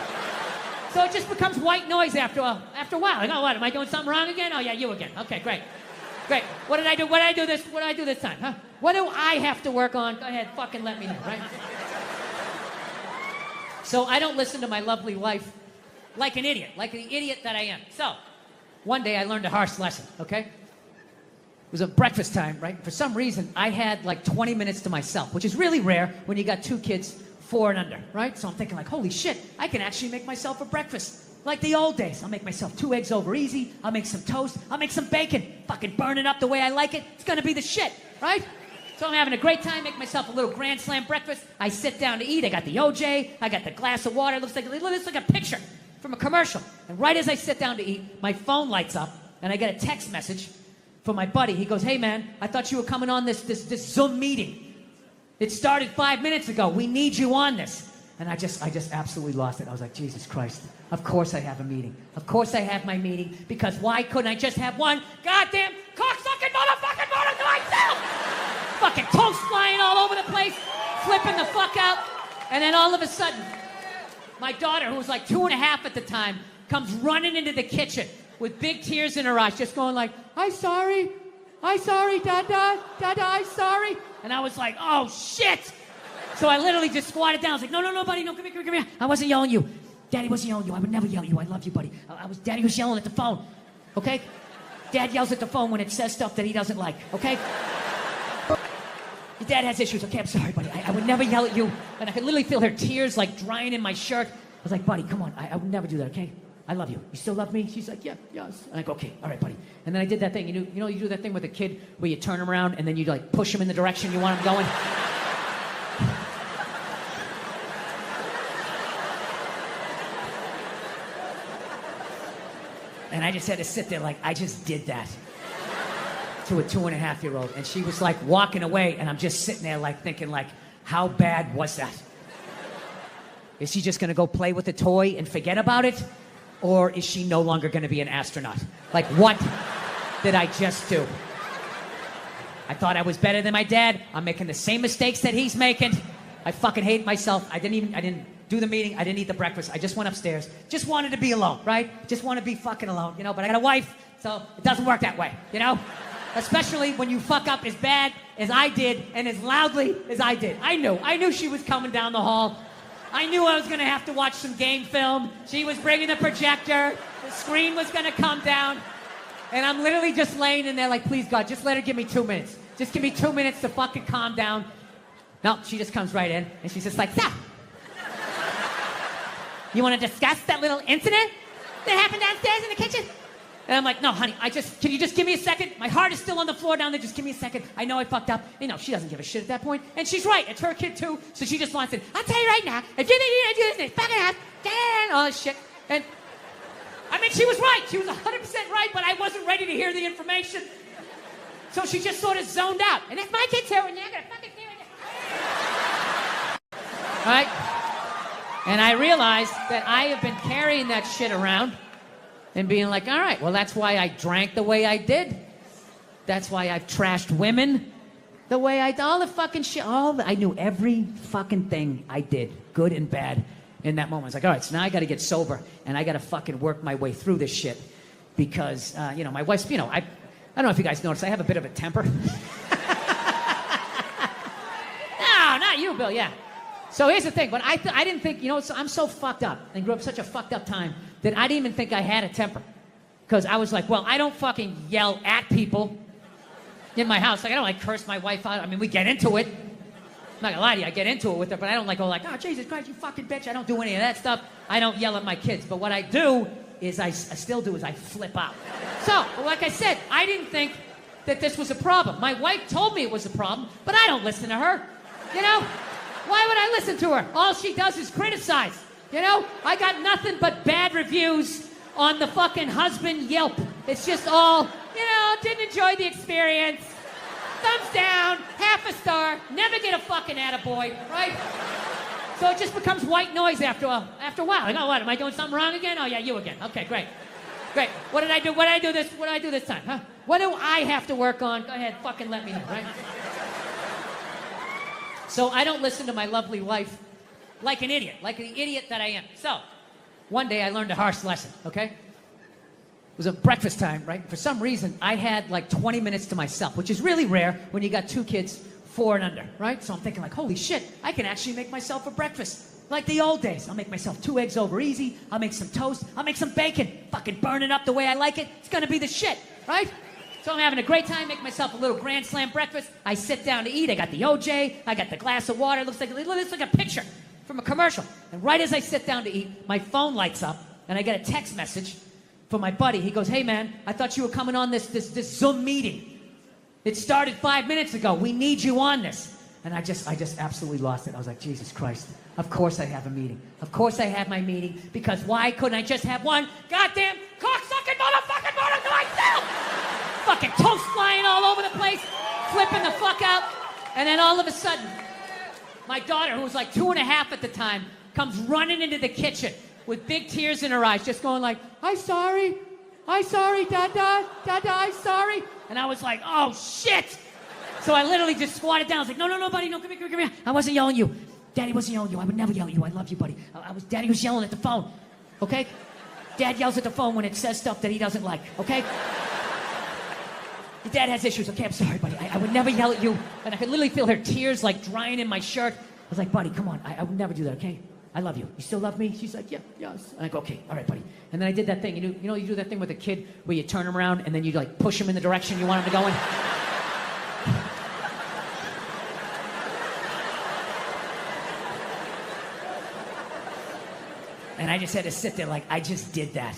So it just becomes white noise after a while. Like, oh, what, am I doing something wrong again? Oh, yeah, you again. Okay, great. Great. What did I do? What did I do this time, huh? What do I have to work on? Go ahead, fucking let me know, right? So I don't listen to my lovely wife like an idiot that I am. So one day I learned a harsh lesson, okay? It was a breakfast time, right? For some reason, I had like 20 minutes to myself, which is really rare when you got 2 kids, 4 and under, right? So I'm thinking like, holy shit, I can actually make myself a breakfast. Like the old days. I'll make myself 2 eggs over easy. I'll make some toast. I'll make some bacon. Fucking burn it up the way I like it. It's gonna be the shit, right? So I'm having a great time, make myself a little grand slam breakfast. I sit down to eat. I got the OJ. I got the glass of water. It looks like a picture from a commercial. And right as I sit down to eat, my phone lights up, and I get a text message from my buddy. He goes, hey man, I thought you were coming on this Zoom meeting. It started 5 minutes ago. We need you on this. And I just absolutely lost it. I was like, Jesus Christ. Of course I have a meeting. Of course I have my meeting. Because why couldn't I just have one goddamn cocksucking motherfucking motor to myself? Fucking toast flying all over the place. Flipping the fuck out. And then all of a sudden, my daughter, who was like 2.5 at the time, comes running into the kitchen with big tears in her eyes, just going like, I'm sorry, Dada, I'm sorry. And I was like, oh shit. So I literally just squatted down. I was like, no, buddy, no, come here. I wasn't yelling at you. Daddy wasn't yelling at you. I would never yell at you. I love you, buddy. Daddy was yelling at the phone, okay? Dad yells at the phone when it says stuff that he doesn't like, okay? Your dad has issues. Okay, I'm sorry, buddy. I would never yell at you. And I could literally feel her tears like drying in my shirt. I was like, buddy, come on. I would never do that, okay? I love you. You still love me? She's like, yeah, yes. And I go, okay, all right, buddy. And then I did that thing. You do that thing with a kid where you turn him around and then you like push him in the direction you want him going? And I just had to sit there like I just did that to a 2.5-year-old. And she was like walking away, and I'm just sitting there like thinking like, how bad was that? Is she just gonna go play with the toy and forget about it? Or is she no longer gonna be an astronaut? Like, what did I just do? I thought I was better than my dad. I'm making the same mistakes that he's making. I fucking hate myself. I didn't do the meeting. I didn't eat the breakfast. I just went upstairs. Just wanted to be alone, right? Just want to be fucking alone, you know? But I got a wife, so it doesn't work that way, you know? Especially when you fuck up as bad as I did and as loudly as I did. I knew she was coming down the hall. I knew I was gonna have to watch some game film. She was bringing the projector. The screen was gonna come down. And I'm literally just laying in there like, please God, just let her give me 2 minutes. Just give me 2 minutes to fucking calm down. No, she just comes right in and she's just like, so, you wanna discuss that little incident that happened downstairs in the kitchen? And I'm like, no, honey, can you just give me a second? My heart is still on the floor down there. Just give me a second. I know I fucked up. You know, she doesn't give a shit at that point. And she's right. It's her kid, too. So she just wants it. I'll tell you right now, if you think you're going to do this, it's fucking up. All this shit. And, I mean, she was right. She was 100% right, but I wasn't ready to hear the information. So she just sort of zoned out. And if my kid's here, and you're going to fucking do it. All right? And I realized that I have been carrying that shit around and being like, all right, well, that's why I drank the way I did. That's why I've trashed women the way I did. All the fucking shit. I knew every fucking thing I did, good and bad, in that moment. I was like, all right, so now I got to get sober, and I got to fucking work my way through this shit. Because, you know, my wife's, you know, I don't know if you guys noticed, I have a bit of a temper. No, not you, Bill, yeah. So here's the thing, but I didn't think, you know, I'm so fucked up and grew up such a fucked up time that I didn't even think I had a temper. Because I was like, well, I don't fucking yell at people in my house. Like, I don't like curse my wife out. I mean, we get into it. I'm not gonna lie to you, I get into it with her, but I don't like go like, oh, Jesus Christ, you fucking bitch. I don't do any of that stuff. I don't yell at my kids. But what I do is, I still do is I flip out. So, like I said, I didn't think that this was a problem. My wife told me it was a problem, but I don't listen to her. You know? Why would I listen to her? All she does is criticize. You know? I got nothing but bad reviews on the fucking husband Yelp. It's just all, you know, didn't enjoy the experience. Thumbs down, half a star, never get a fucking attaboy, right? So it just becomes white noise after a while. Like, oh, what, am I doing something wrong again? Oh, yeah, you again. Okay, great. Great. What did I do? What did I do this time, huh? What do I have to work on? Go ahead, fucking let me know, right? So I don't listen to my lovely wife like an idiot that I am. So one day I learned a harsh lesson, okay? It was at breakfast time, right? For some reason, I had like 20 minutes to myself, which is really rare when you got 2 kids, 4 and under, right? So I'm thinking like, holy shit, I can actually make myself a breakfast. Like the old days. I'll make myself 2 eggs over easy. I'll make some toast. I'll make some bacon. Fucking burn it up the way I like it. It's gonna be the shit, right? So I'm having a great time, make myself a little grand slam breakfast. I sit down to eat. I got the OJ. I got the glass of water. It looks like a picture from a commercial. And right as I sit down to eat, my phone lights up, and I get a text message from my buddy. He goes, hey man, I thought you were coming on this Zoom meeting. It started 5 minutes ago. We need you on this. And I just absolutely lost it. I was like, Jesus Christ. Of course I have a meeting. Of course I have my meeting. Because why couldn't I just have one goddamn cocksucking motherfucking motor to myself? Fucking toast flying all over the place, flipping the fuck out. And then all of a sudden, my daughter, who was like 2.5 at the time, comes running into the kitchen with big tears in her eyes, just going like, I'm sorry, Dada, I'm sorry. And I was like, oh shit. So I literally just squatted down. I was like, no, buddy, no, come here. I wasn't yelling at you. Daddy wasn't yelling at you. I would never yell at you. I love you, buddy. Daddy was yelling at the phone, okay? Dad yells at the phone when it says stuff that he doesn't like, okay? Your dad has issues, okay? I'm sorry, buddy. I would never yell at you. And I could literally feel her tears like drying in my shirt. I was like, buddy, come on. I would never do that, okay? I love you. You still love me? She's like, yeah, yes. And I go, okay, all right, buddy. And then I did that thing. You know, you do that thing with a kid where you turn him around and then you like push him in the direction you want him to go in? And I just had to sit there like, I just did that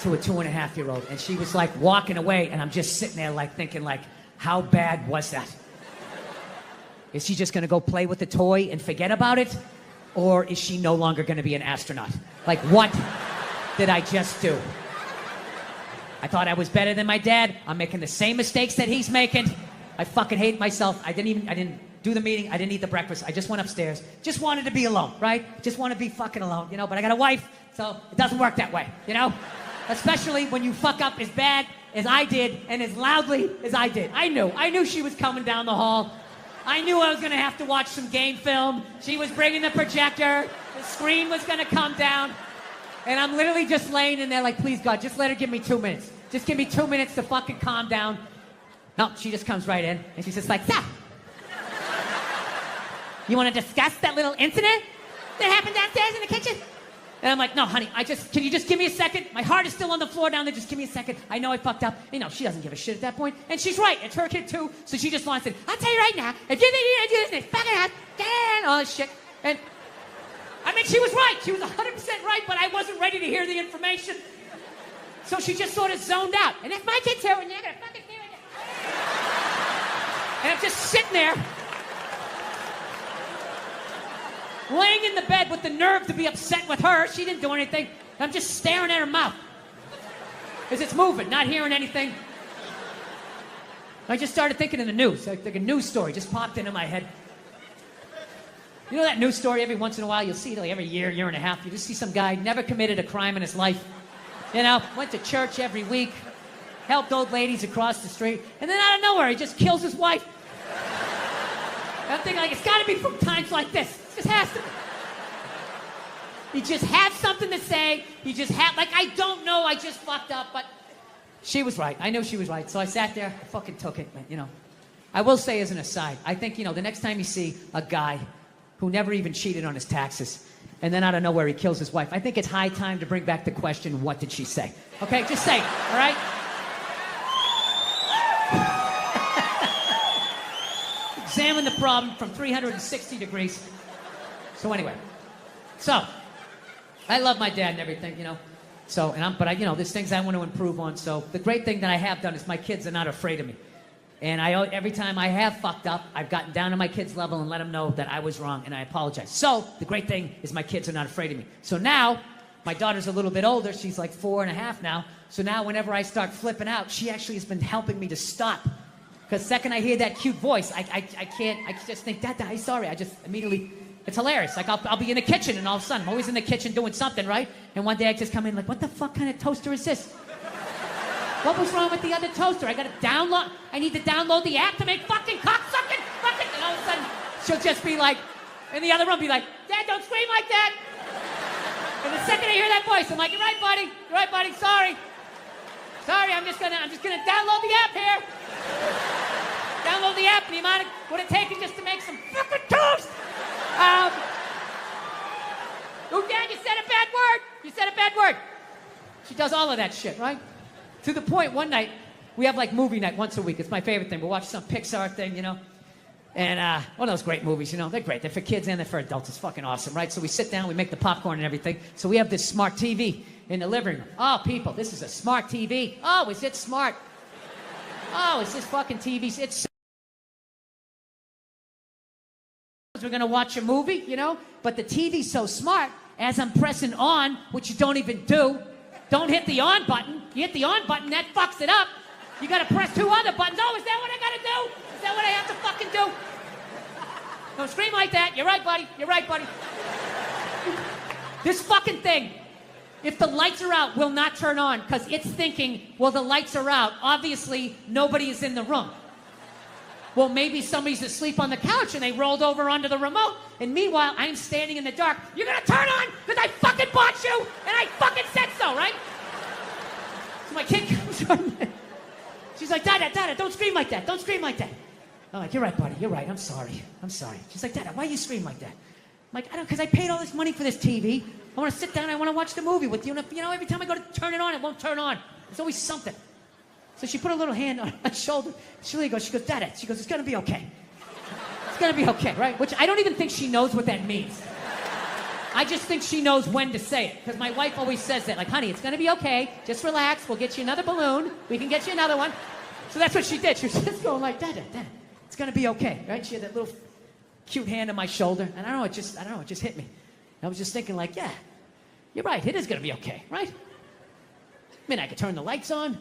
to a 2.5-year-old. And she was like walking away, and I'm just sitting there like thinking like, how bad was that? Is she just gonna go play with the toy and forget about it? Or is she no longer gonna be an astronaut? Like, what did I just do? I thought I was better than my dad. I'm making the same mistakes that he's making. I fucking hate myself. I didn't do the meeting. I didn't eat the breakfast. I just went upstairs. Just wanted to be alone, right? Just want to be fucking alone, you know? But I got a wife, so it doesn't work that way, you know? Especially when you fuck up as bad as I did and as loudly as I did. I knew she was coming down the hall. I knew I was gonna have to watch some game film. She was bringing the projector. The screen was gonna come down. And I'm literally just laying in there like, please God, just let her give me 2 minutes. Just give me 2 minutes to fucking calm down. No, she just comes right in and she's just like, so, you wanna discuss that little incident that happened downstairs in the kitchen? And I'm like, no, honey, can you just give me a second? My heart is still on the floor down there, just give me a second. I know I fucked up. You know, she doesn't give a shit at that point. And she's right, it's her kid too, so she just wants it. I'll tell you right now, if you think you're gonna do this, it's fucking hot, all this shit. And, I mean, she was right. She was 100% right, but I wasn't ready to hear the information. So she just sort of zoned out. And if my kid's here, and you're gonna fucking hear it. And I'm just sitting there, laying in the bed with the nerve to be upset with her. She didn't do anything. I'm just staring at her mouth. As it's moving, not hearing anything. I just started thinking of the news. Like a news story just popped into my head. You know that news story every once in a while? You'll see it like every year, year and a half. You just see some guy, never committed a crime in his life. You know, went to church every week, helped old ladies across the street, and then out of nowhere, he just kills his wife. I'm thinking, like, it's gotta be from times like this. It just has to be. He just had something to say. He just had, like, I don't know, I just fucked up, but she was right. I knew she was right. So I sat there, I fucking took it, man, you know. I will say as an aside, I think, you know, the next time you see a guy who never even cheated on his taxes, and then out of nowhere he kills his wife, I think it's high time to bring back the question, what did she say? Okay, just say it, all right? Examine the problem from 360 degrees. So anyway, so I love my dad and everything, you know. So, but you know, there's things I want to improve on. So the great thing that I have done is my kids are not afraid of me. And every time I have fucked up, I've gotten down to my kids' level and let them know that I was wrong and I apologize. So the great thing is my kids are not afraid of me. So now, my daughter's a little bit older. She's like 4.5 now. So now whenever I start flipping out, she actually has been helping me to stop. Because second I hear that cute voice, I just think, Dad, I'm sorry. I just immediately, it's hilarious. Like I'll be in the kitchen and all of a sudden, I'm always in the kitchen doing something, right? And one day I just come in like, what the fuck kind of toaster is this? What was wrong with the other toaster? I need to download the app to make fucking cocksucking fucking, and all of a sudden she'll just be like, in the other room be like, Dad, don't scream like that. And the second I hear that voice, I'm like, you're right, buddy, sorry, I'm just gonna download the app here. Download the app and the amount of what it taken just to make some fucking toast. Oh, Dad, you said a bad word. She does all of that shit, right? To the point, one night, we have like movie night once a week. It's my favorite thing. We'll watch some Pixar thing, you know. And one of those great movies, you know. They're great. They're for kids and they're for adults. It's fucking awesome, right? So we sit down, we make the popcorn and everything. So we have this smart TV in the living room. Oh, people, this is a smart TV. Oh, is it smart? Oh, is this fucking TV? It's... We're going to watch a movie, you know. But the TV's so smart, as I'm pressing on, which you don't even do, don't hit the on button. You hit the on button, that fucks it up. You gotta press 2 other buttons. Oh, is that what I gotta do? Is that what I have to fucking do? Don't scream like that. You're right, buddy. This fucking thing, if the lights are out, will not turn on because it's thinking, well, the lights are out. Obviously, nobody is in the room. Well, maybe somebody's asleep on the couch and they rolled over onto the remote. And meanwhile, I'm standing in the dark. You're gonna turn on because I fucking bought you and I fucking said so, right? So my kid comes on. She's like, Dada, don't scream like that. I'm like, you're right, buddy. You're right. I'm sorry. She's like, Dada, why you scream like that? I'm like, I don't, because I paid all this money for this TV. I want to sit down. I want to watch the movie with you. And you know, every time I go to turn it on, it won't turn on. There's always something. So she put a little hand on my shoulder. She goes, Dada, it's going to be okay. It's going to be okay, right? Which I don't even think she knows what that means. I just think she knows when to say it. Because my wife always says that, like, honey, it's going to be okay. Just relax. We'll get you another balloon. We can get you another one. So that's what she did. She was just going like, Dada, it's going to be okay, right? She had that little cute hand on my shoulder. And I don't know, it just hit me. I was just thinking like, yeah, you're right. It is going to be okay, right? I mean, I could turn the lights on.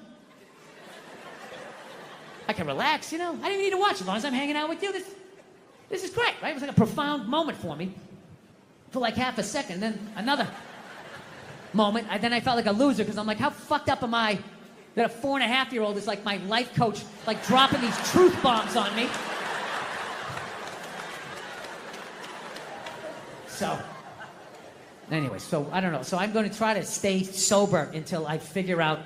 I can relax, you know. I didn't need to watch as long as I'm hanging out with you. This is great, right? It was like a profound moment for me for like half a second. Then another moment, then I felt like a loser because I'm like, how fucked up am I that a 4.5-year-old is like my life coach, like dropping these truth bombs on me? So, anyway, so I don't know. So I'm going to try to stay sober until I figure out.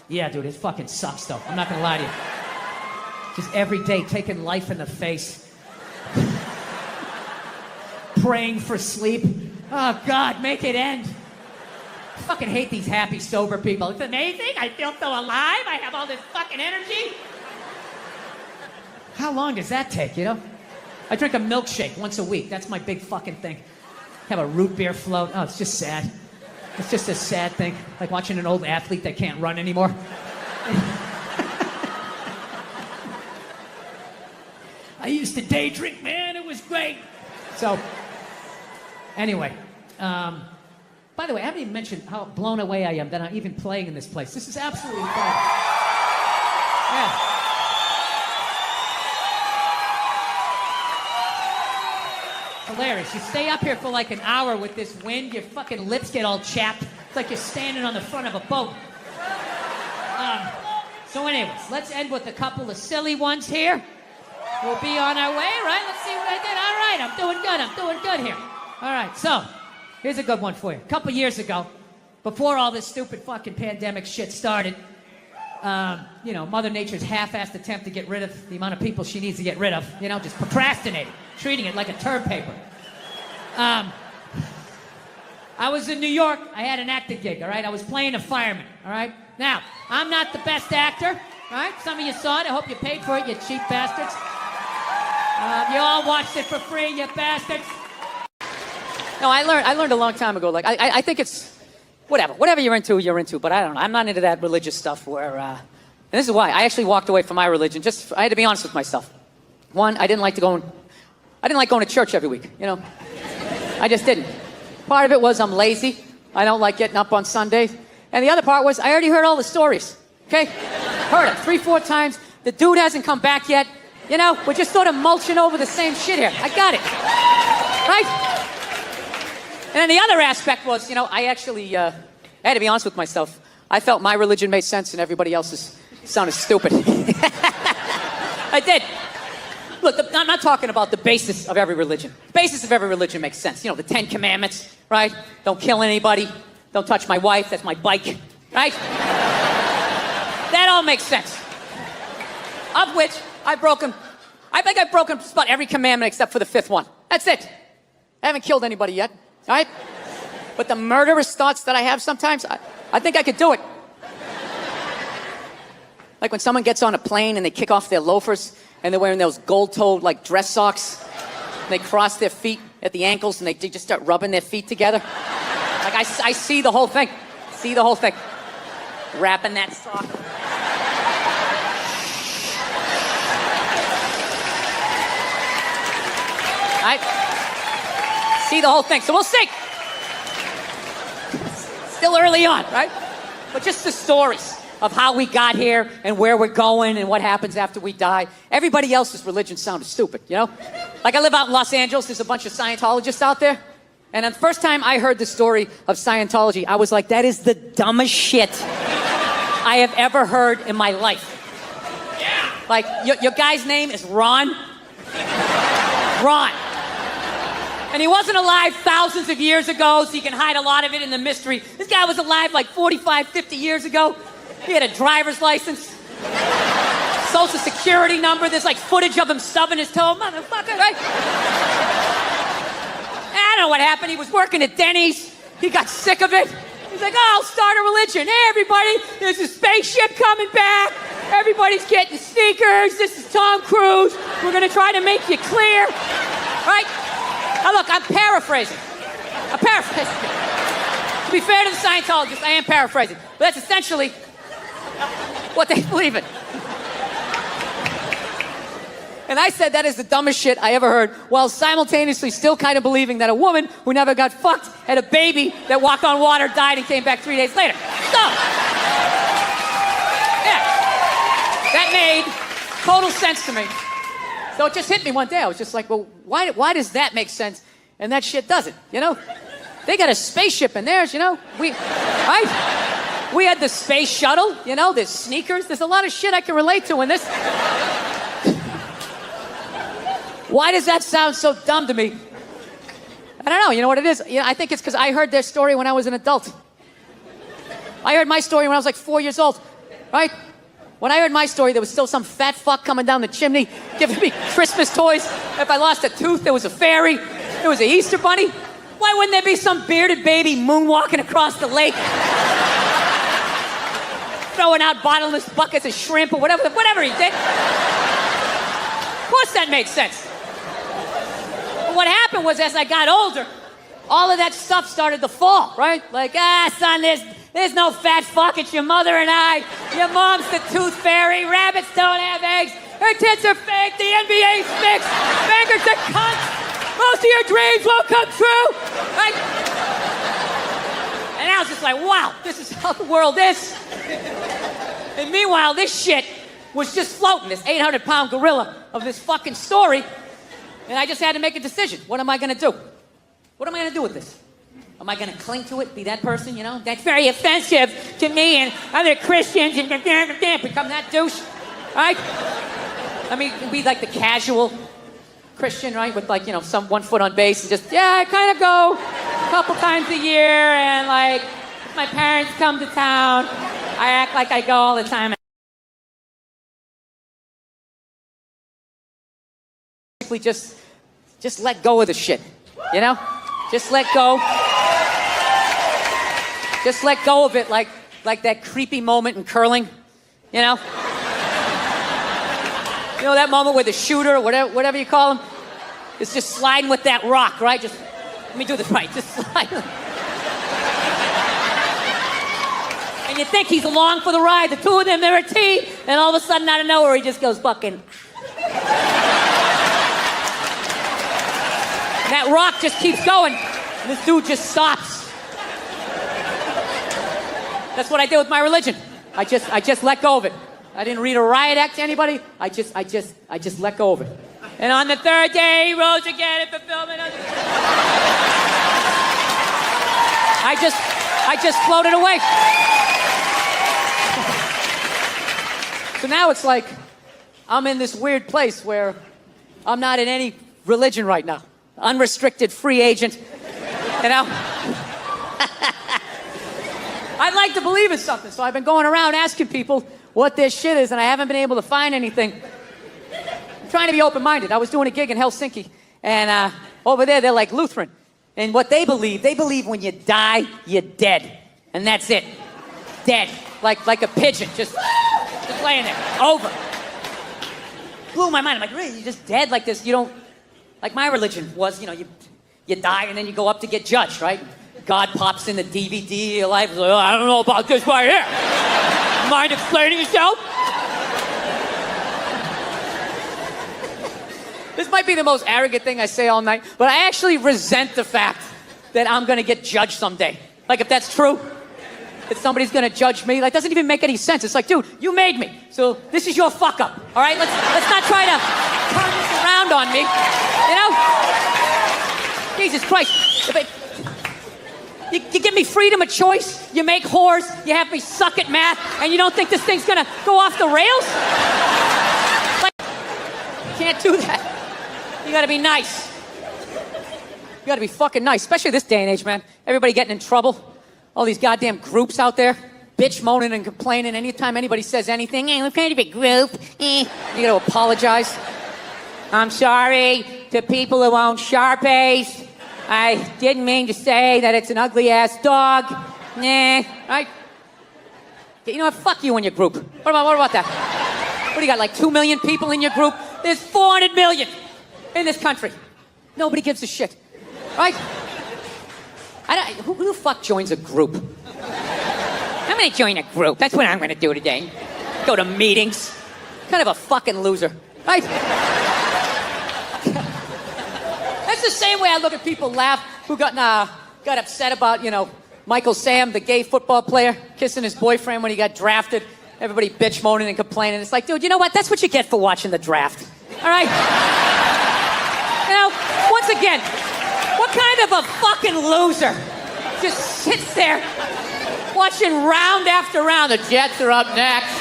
Yeah, dude, it fucking sucks, though. I'm not going to lie to you. Just every day taking life in the face. Praying for sleep. Oh, God, make it end. I fucking hate these happy, sober people. It's amazing. I feel so alive. I have all this fucking energy. How long does that take, you know? I drink a milkshake once a week. That's my big fucking thing. Have a root beer float. Oh, it's just sad. It's just a sad thing. Like watching an old athlete that can't run anymore. I used to day drink, man. It was great. So, anyway. By the way, I haven't even mentioned how blown away I am that I'm even playing in this place. This is absolutely incredible. Yeah. Hilarious. You stay up here for like an hour with this wind, your fucking lips get all chapped. It's like you're standing on the front of a boat. So anyways, let's end with a couple of silly ones here. We'll be on our way, right? Let's see what I did. All right, I'm doing good here. All right, so here's a good one for you. A couple years ago, before all this stupid fucking pandemic shit started, you know, Mother Nature's half-assed attempt to get rid of the amount of people she needs to get rid of, you know, just procrastinating, treating it like a term paper. I was in New York. I had an acting gig, all right? I was playing a fireman, all right? Now, I'm not the best actor, all right? Some of you saw it. I hope you paid for it, you cheap bastards. You all watched it for free, you bastards. No, I learned a long time ago, like, I think it's, whatever you're into, but I don't know. I'm not into that religious stuff where, and this is why. I actually walked away from my religion. I had to be honest with myself. One, I didn't like going to church every week, you know? I just didn't. Part of it was I'm lazy. I don't like getting up on Sundays. And the other part was I already heard all the stories, okay? Heard it 3-4 times. The dude hasn't come back yet. You know, we're just sort of mulching over the same shit here. I got it, right? And then the other aspect was, you know, I actually, I had to be honest with myself. I felt my religion made sense and everybody else's sounded stupid. I did. Look, I'm not talking about the basis of every religion. The basis of every religion makes sense. You know, the 10 Commandments, right? Don't kill anybody. Don't touch my wife. That's my bike, right? That all makes sense. Of which I think I've broken just about every commandment except for the 5th one. That's it. I haven't killed anybody yet, all right? But the murderous thoughts that I have sometimes, I think I could do it. Like when someone gets on a plane and they kick off their loafers and they're wearing those gold-toed, like, dress socks. And they cross their feet at the ankles and they just start rubbing their feet together. Like, I see the whole thing. See the whole thing. Wrapping that sock. Right? See the whole thing. So we'll see. Still early on, right? But just the stories of how we got here and where we're going and what happens after we die. Everybody else's religion sounded stupid, you know? Like I live out in Los Angeles, there's a bunch of Scientologists out there. And the first time I heard the story of Scientology, I was like, that is the dumbest shit I have ever heard in my life. Yeah. Like, your guy's name is Ron? Ron. And he wasn't alive thousands of years ago, so you can hide a lot of it in the mystery. This guy was alive like 45, 50 years ago. He had a driver's license, social security number. There's like footage of him stubbing his toe. Motherfucker, right? I don't know what happened. He was working at Denny's. He got sick of it. He's like, oh, I'll start a religion. Hey, everybody, there's a spaceship coming back. Everybody's getting sneakers. This is Tom Cruise. We're going to try to make you clear. Right? Now, look, I'm paraphrasing. To be fair to the Scientologists, I am paraphrasing. But that's essentially what they believe in. And I said that is the dumbest shit I ever heard, while simultaneously still kind of believing that a woman who never got fucked had a baby that walked on water, died, and came back 3 days later. So, yeah. That made total sense to me. So it just hit me one day. I was just like, well, why does that make sense and that shit doesn't, you know? They got a spaceship in theirs, you know? Right? We had the space shuttle, you know? There's sneakers. There's a lot of shit I can relate to in this. Why does that sound so dumb to me? I don't know. You know what it is? You know, I think it's because I heard their story when I was an adult. I heard my story when I was like 4 years old, right? When I heard my story, there was still some fat fuck coming down the chimney giving me Christmas toys. If I lost a tooth, there was a fairy. There was an Easter bunny. Why wouldn't there be some bearded baby moonwalking across the lake? Throwing out bottomless buckets of shrimp or whatever he did. Of course that made sense. But what happened was as I got older, all of that stuff started to fall, right? Like, son, there's no fat fuck, it's your mother and I. Your mom's the tooth fairy, rabbits don't have eggs, her tits are fake, the NBA's fixed, Banger's a cunt, most of your dreams won't come true, right? And I was just like, wow, this is how the world is. And meanwhile, this shit was just floating, this 800-pound gorilla of this fucking story, and I just had to make a decision. What am I gonna do? What am I gonna do with this? Am I gonna cling to it, be that person, you know? That's very offensive to me and other Christians and become that douche, right? I mean, be like the casual Christian, right? With like, you know, some 1 foot on base and just, I kind of go a couple times a year and like, if my parents come to town, I act like I go all the time. Just let go of the shit, you know? Just let go. Just let go of it like that creepy moment in curling, you know? You know that moment where the shooter, whatever you call him, is just sliding with that rock, right? Just, let me do this right, just slide. And you think he's along for the ride, the two of them, they're a team, and all of a sudden out of nowhere he just goes fucking... That rock just keeps going, and this dude just stops. That's what I did with my religion. I just let go of it. I didn't read a riot act to anybody. I just let go of it. And on the third day, he rose again in fulfillment of the... I just floated away. So now it's like I'm in this weird place where I'm not in any religion right now. Unrestricted free agent, you know? I'd like to believe in something, so I've been going around asking people what this shit is, and I haven't been able to find anything. I'm trying to be open-minded. I was doing a gig in Helsinki, and over there, they're like Lutheran. And what they believe when you die, you're dead. And that's it. Dead. Like a pigeon, just laying there, over. Blew my mind. I'm like, really, you're just dead like this? You don't... Like my religion was, you know, you die and then you go up to get judged, right? God pops in the DVD of your life. Like, oh, I don't know about this right here. Mind explaining yourself? This might be the most arrogant thing I say all night, but I actually resent the fact that I'm gonna get judged someday. Like if that's true, that somebody's gonna judge me, like doesn't even make any sense. It's like, dude, you made me, so this is your fuck up, all right? Let's not try to turn this around on me, you know? Jesus Christ. You give me freedom of choice, you make whores, you have me suck at math, and you don't think this thing's gonna go off the rails? Like, you can't do that. You gotta be nice. You gotta be fucking nice, especially this day and age, man. Everybody getting in trouble. All these goddamn groups out there, bitch moaning and complaining. Anytime anybody says anything, we're kind of a group. You gotta apologize. I'm sorry to people who own Sharpies. I didn't mean to say that it's an ugly-ass dog. Right? You know what? Fuck you and your group. What about that? What do you got, like 2 million people in your group? There's 400 million in this country. Nobody gives a shit. Right? Who the fuck joins a group? I'm gonna join a group. That's what I'm gonna do today. Go to meetings. Kind of a fucking loser. Right? That's the same way I look at people laugh who got upset about, you know, Michael Sam, the gay football player, kissing his boyfriend when he got drafted. Everybody bitch moaning and complaining. It's like, dude, you know what? That's what you get for watching the draft. All right? You know, once again, what kind of a fucking loser just sits there watching round after round? The Jets are up next.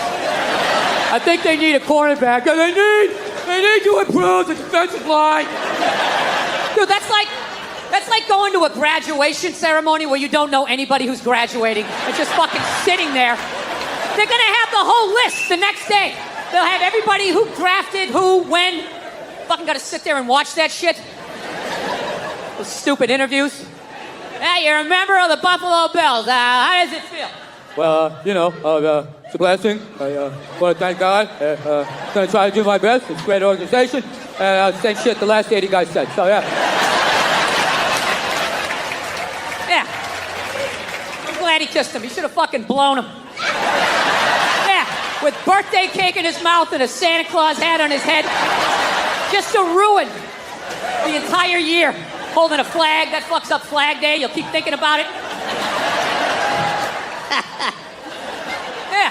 I think they need a cornerback. And they need to improve the defensive line. Dude, that's like going going to a graduation ceremony where you don't know anybody who's graduating and just fucking sitting there, they're gonna have the whole list the next day. They'll have everybody who drafted, who, when. Fucking gotta sit there and watch that shit. Those stupid interviews. Hey, you're a member of the Buffalo Bills. How does it feel? Well, it's a blessing. I want to thank God. Gonna try to do my best. It's a great organization. And same shit the last 80 guys said. So, yeah. Yeah. I'm glad he kissed him. He should have fucking blown him. Yeah. With birthday cake in his mouth and a Santa Claus hat on his head. Just to ruin the entire year. Holding a flag. That fucks up Flag Day. You'll keep thinking about it. Yeah.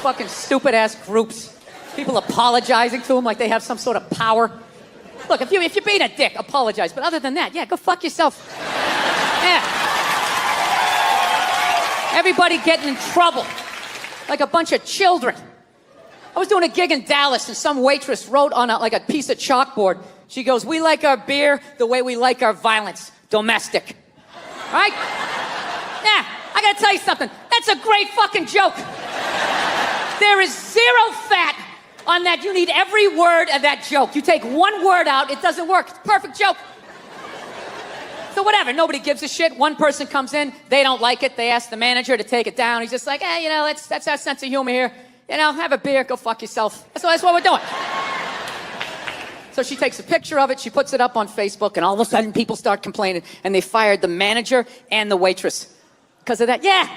Fucking stupid ass groups. People apologizing to them like they have some sort of power. Look, if you're being a dick, apologize. But other than that, yeah, go fuck yourself. Yeah. Everybody getting in trouble. Like a bunch of children. I was doing a gig in Dallas and some waitress wrote on a piece of chalkboard. She goes, "We like our beer the way we like our violence. Domestic." Right? Yeah, I gotta tell you something. That's a great fucking joke. There is zero fat on that. You need every word of that joke. You take one word out, it doesn't work. It's a perfect joke. So whatever, nobody gives a shit. One person comes in, they don't like it. They ask the manager to take it down. He's just like, hey, that's our sense of humor here. Have a beer, go fuck yourself. That's what we're doing. So she takes a picture of it, she puts it up on Facebook, and all of a sudden people start complaining, and they fired the manager and the waitress because of that. Yeah,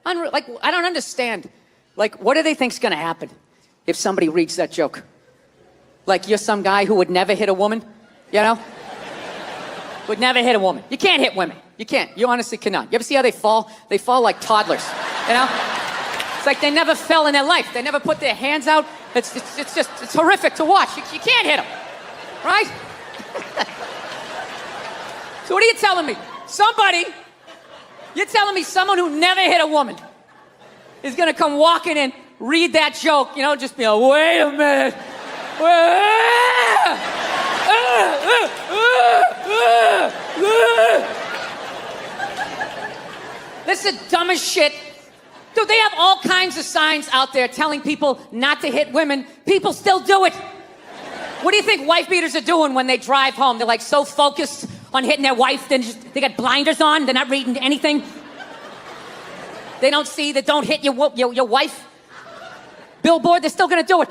I don't understand. What do they think's gonna happen if somebody reads that joke? You're some guy who would never hit a woman, Would never hit a woman. You can't hit women. You can't. You honestly cannot. You ever see how they fall? They fall like toddlers, It's like they never fell in their life. They never put their hands out. It's horrific to watch. You can't hit them, right? So what are you telling me? You're telling me someone who never hit a woman is gonna come walking in, read that joke, just be like, wait a minute. This is the dumbest shit. Dude, they have all kinds of signs out there telling people not to hit women. People still do it. What do you think wife beaters are doing when they drive home? They're so focused on hitting their wife, they got blinders on, they're not reading anything. They don't see that don't hit your wife. Billboard, they're still gonna do it.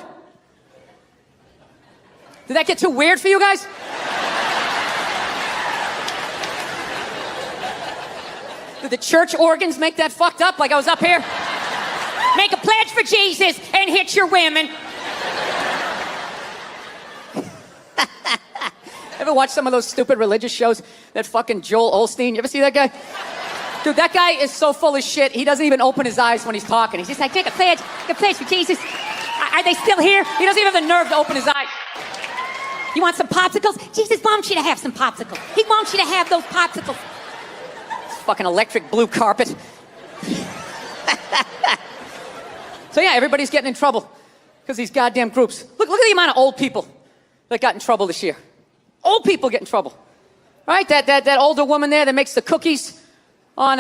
Did that get too weird for you guys? Did the church organs make that fucked up like I was up here? Make a pledge for Jesus and hit your women. Ever watch some of those stupid religious shows? That fucking Joel Osteen, you ever see that guy? Dude, that guy is so full of shit, he doesn't even open his eyes when he's talking. He's just like, take a pledge for Jesus. Are they still here? He doesn't even have the nerve to open his eyes. You want some popsicles? Jesus wants you to have some popsicles. He wants you to have those popsicles. Fucking electric blue carpet. So yeah, everybody's getting in trouble because these goddamn groups. Look at the amount of old people that got in trouble this year. Old people get in trouble. Right? That older woman there that makes the cookies on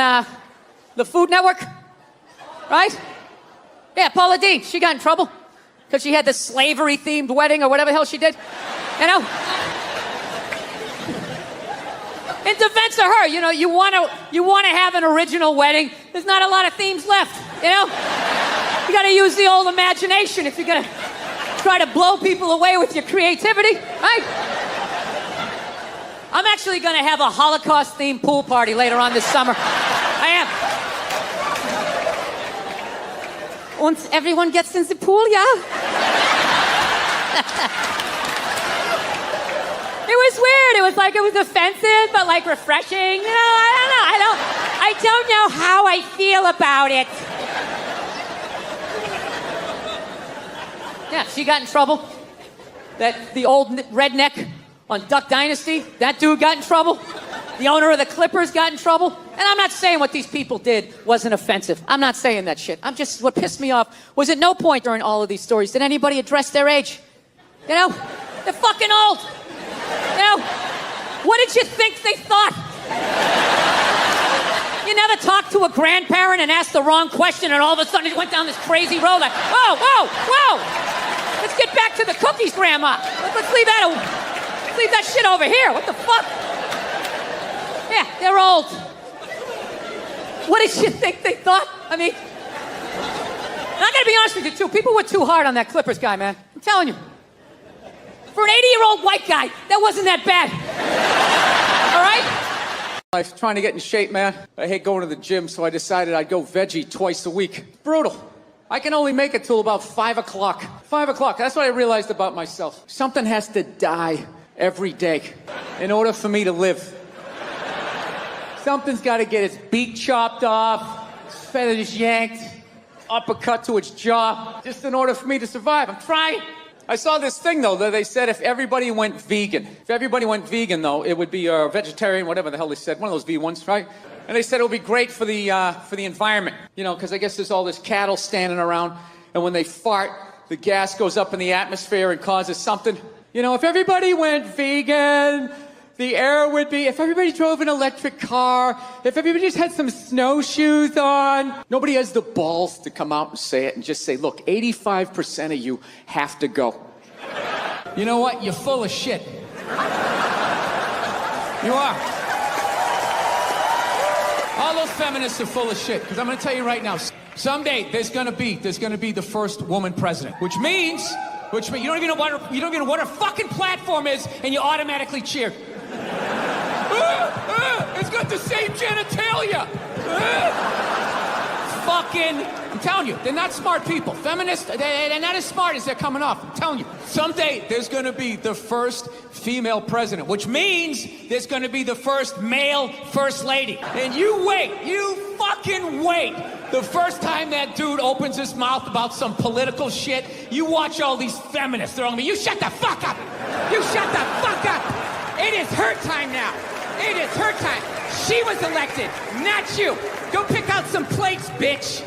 the Food Network. Right? Yeah, Paula Deen, she got in trouble because she had the slavery-themed wedding or whatever the hell she did. In defense of her, you want to have an original wedding. There's not a lot of themes left, You got to use the old imagination if you're going to try to blow people away with your creativity, right? I'm actually going to have a Holocaust-themed pool party later on this summer. I am. Once everyone gets in the pool, yeah? It was weird. It was offensive, but refreshing. I don't know how I feel about it. Yeah, she got in trouble. The old redneck on Duck Dynasty, that dude got in trouble. The owner of the Clippers got in trouble. And I'm not saying what these people did wasn't offensive. I'm not saying that shit. What pissed me off was at no point during all of these stories did anybody address their age. They're fucking old. What did you think they thought? You never talked to a grandparent and asked the wrong question and all of a sudden it went down this crazy road like, whoa, whoa, whoa. Let's get back to the cookies, Grandma. Let's leave that shit over here. What the fuck? Yeah, they're old. What did you think they thought? I mean, and I gotta be honest with you too. People were too hard on that Clippers guy, man. I'm telling you. For an 80-year-old white guy, that wasn't that bad. All right? I was trying to get in shape, man. I hate going to the gym, so I decided I'd go veggie twice a week. Brutal. I can only make it till about 5 o'clock. 5 o'clock, that's what I realized about myself. Something has to die every day in order for me to live. Something's got to get its beak chopped off, its feathers yanked, uppercut to its jaw, just in order for me to survive. I'm trying. I saw this thing, though, that they said if everybody went vegan. If everybody went vegan, though, it would be vegetarian, whatever the hell they said. One of those V ones, right? And they said it would be great for the environment. You know, because I guess there's all this cattle standing around, and when they fart, the gas goes up in the atmosphere and causes something. You know, if everybody went vegan, the air would be... If everybody drove an electric car, if everybody just had some snowshoes on... Nobody has the balls to come out and say it and just say, look, 85% of you have to go. You know what? You're full of shit. You are. All those feminists are full of shit, because I'm going to tell you right now, someday there's going to be the first woman president, which means you don't even know what her fucking platform is, and you automatically cheer. It's got the same genitalia. I'm telling you, they're not smart people. Feminists, they're not as smart as they're coming off. I'm telling you. Someday, there's going to be the first female president, which means there's going to be the first male first lady. And you wait. You fucking wait. The first time that dude opens his mouth about some political shit, you watch all these feminists. They're all going to be, you shut the fuck up. You shut the fuck up. It is her time now. It is her time. She was elected, not you. Go pick out some plates, bitch.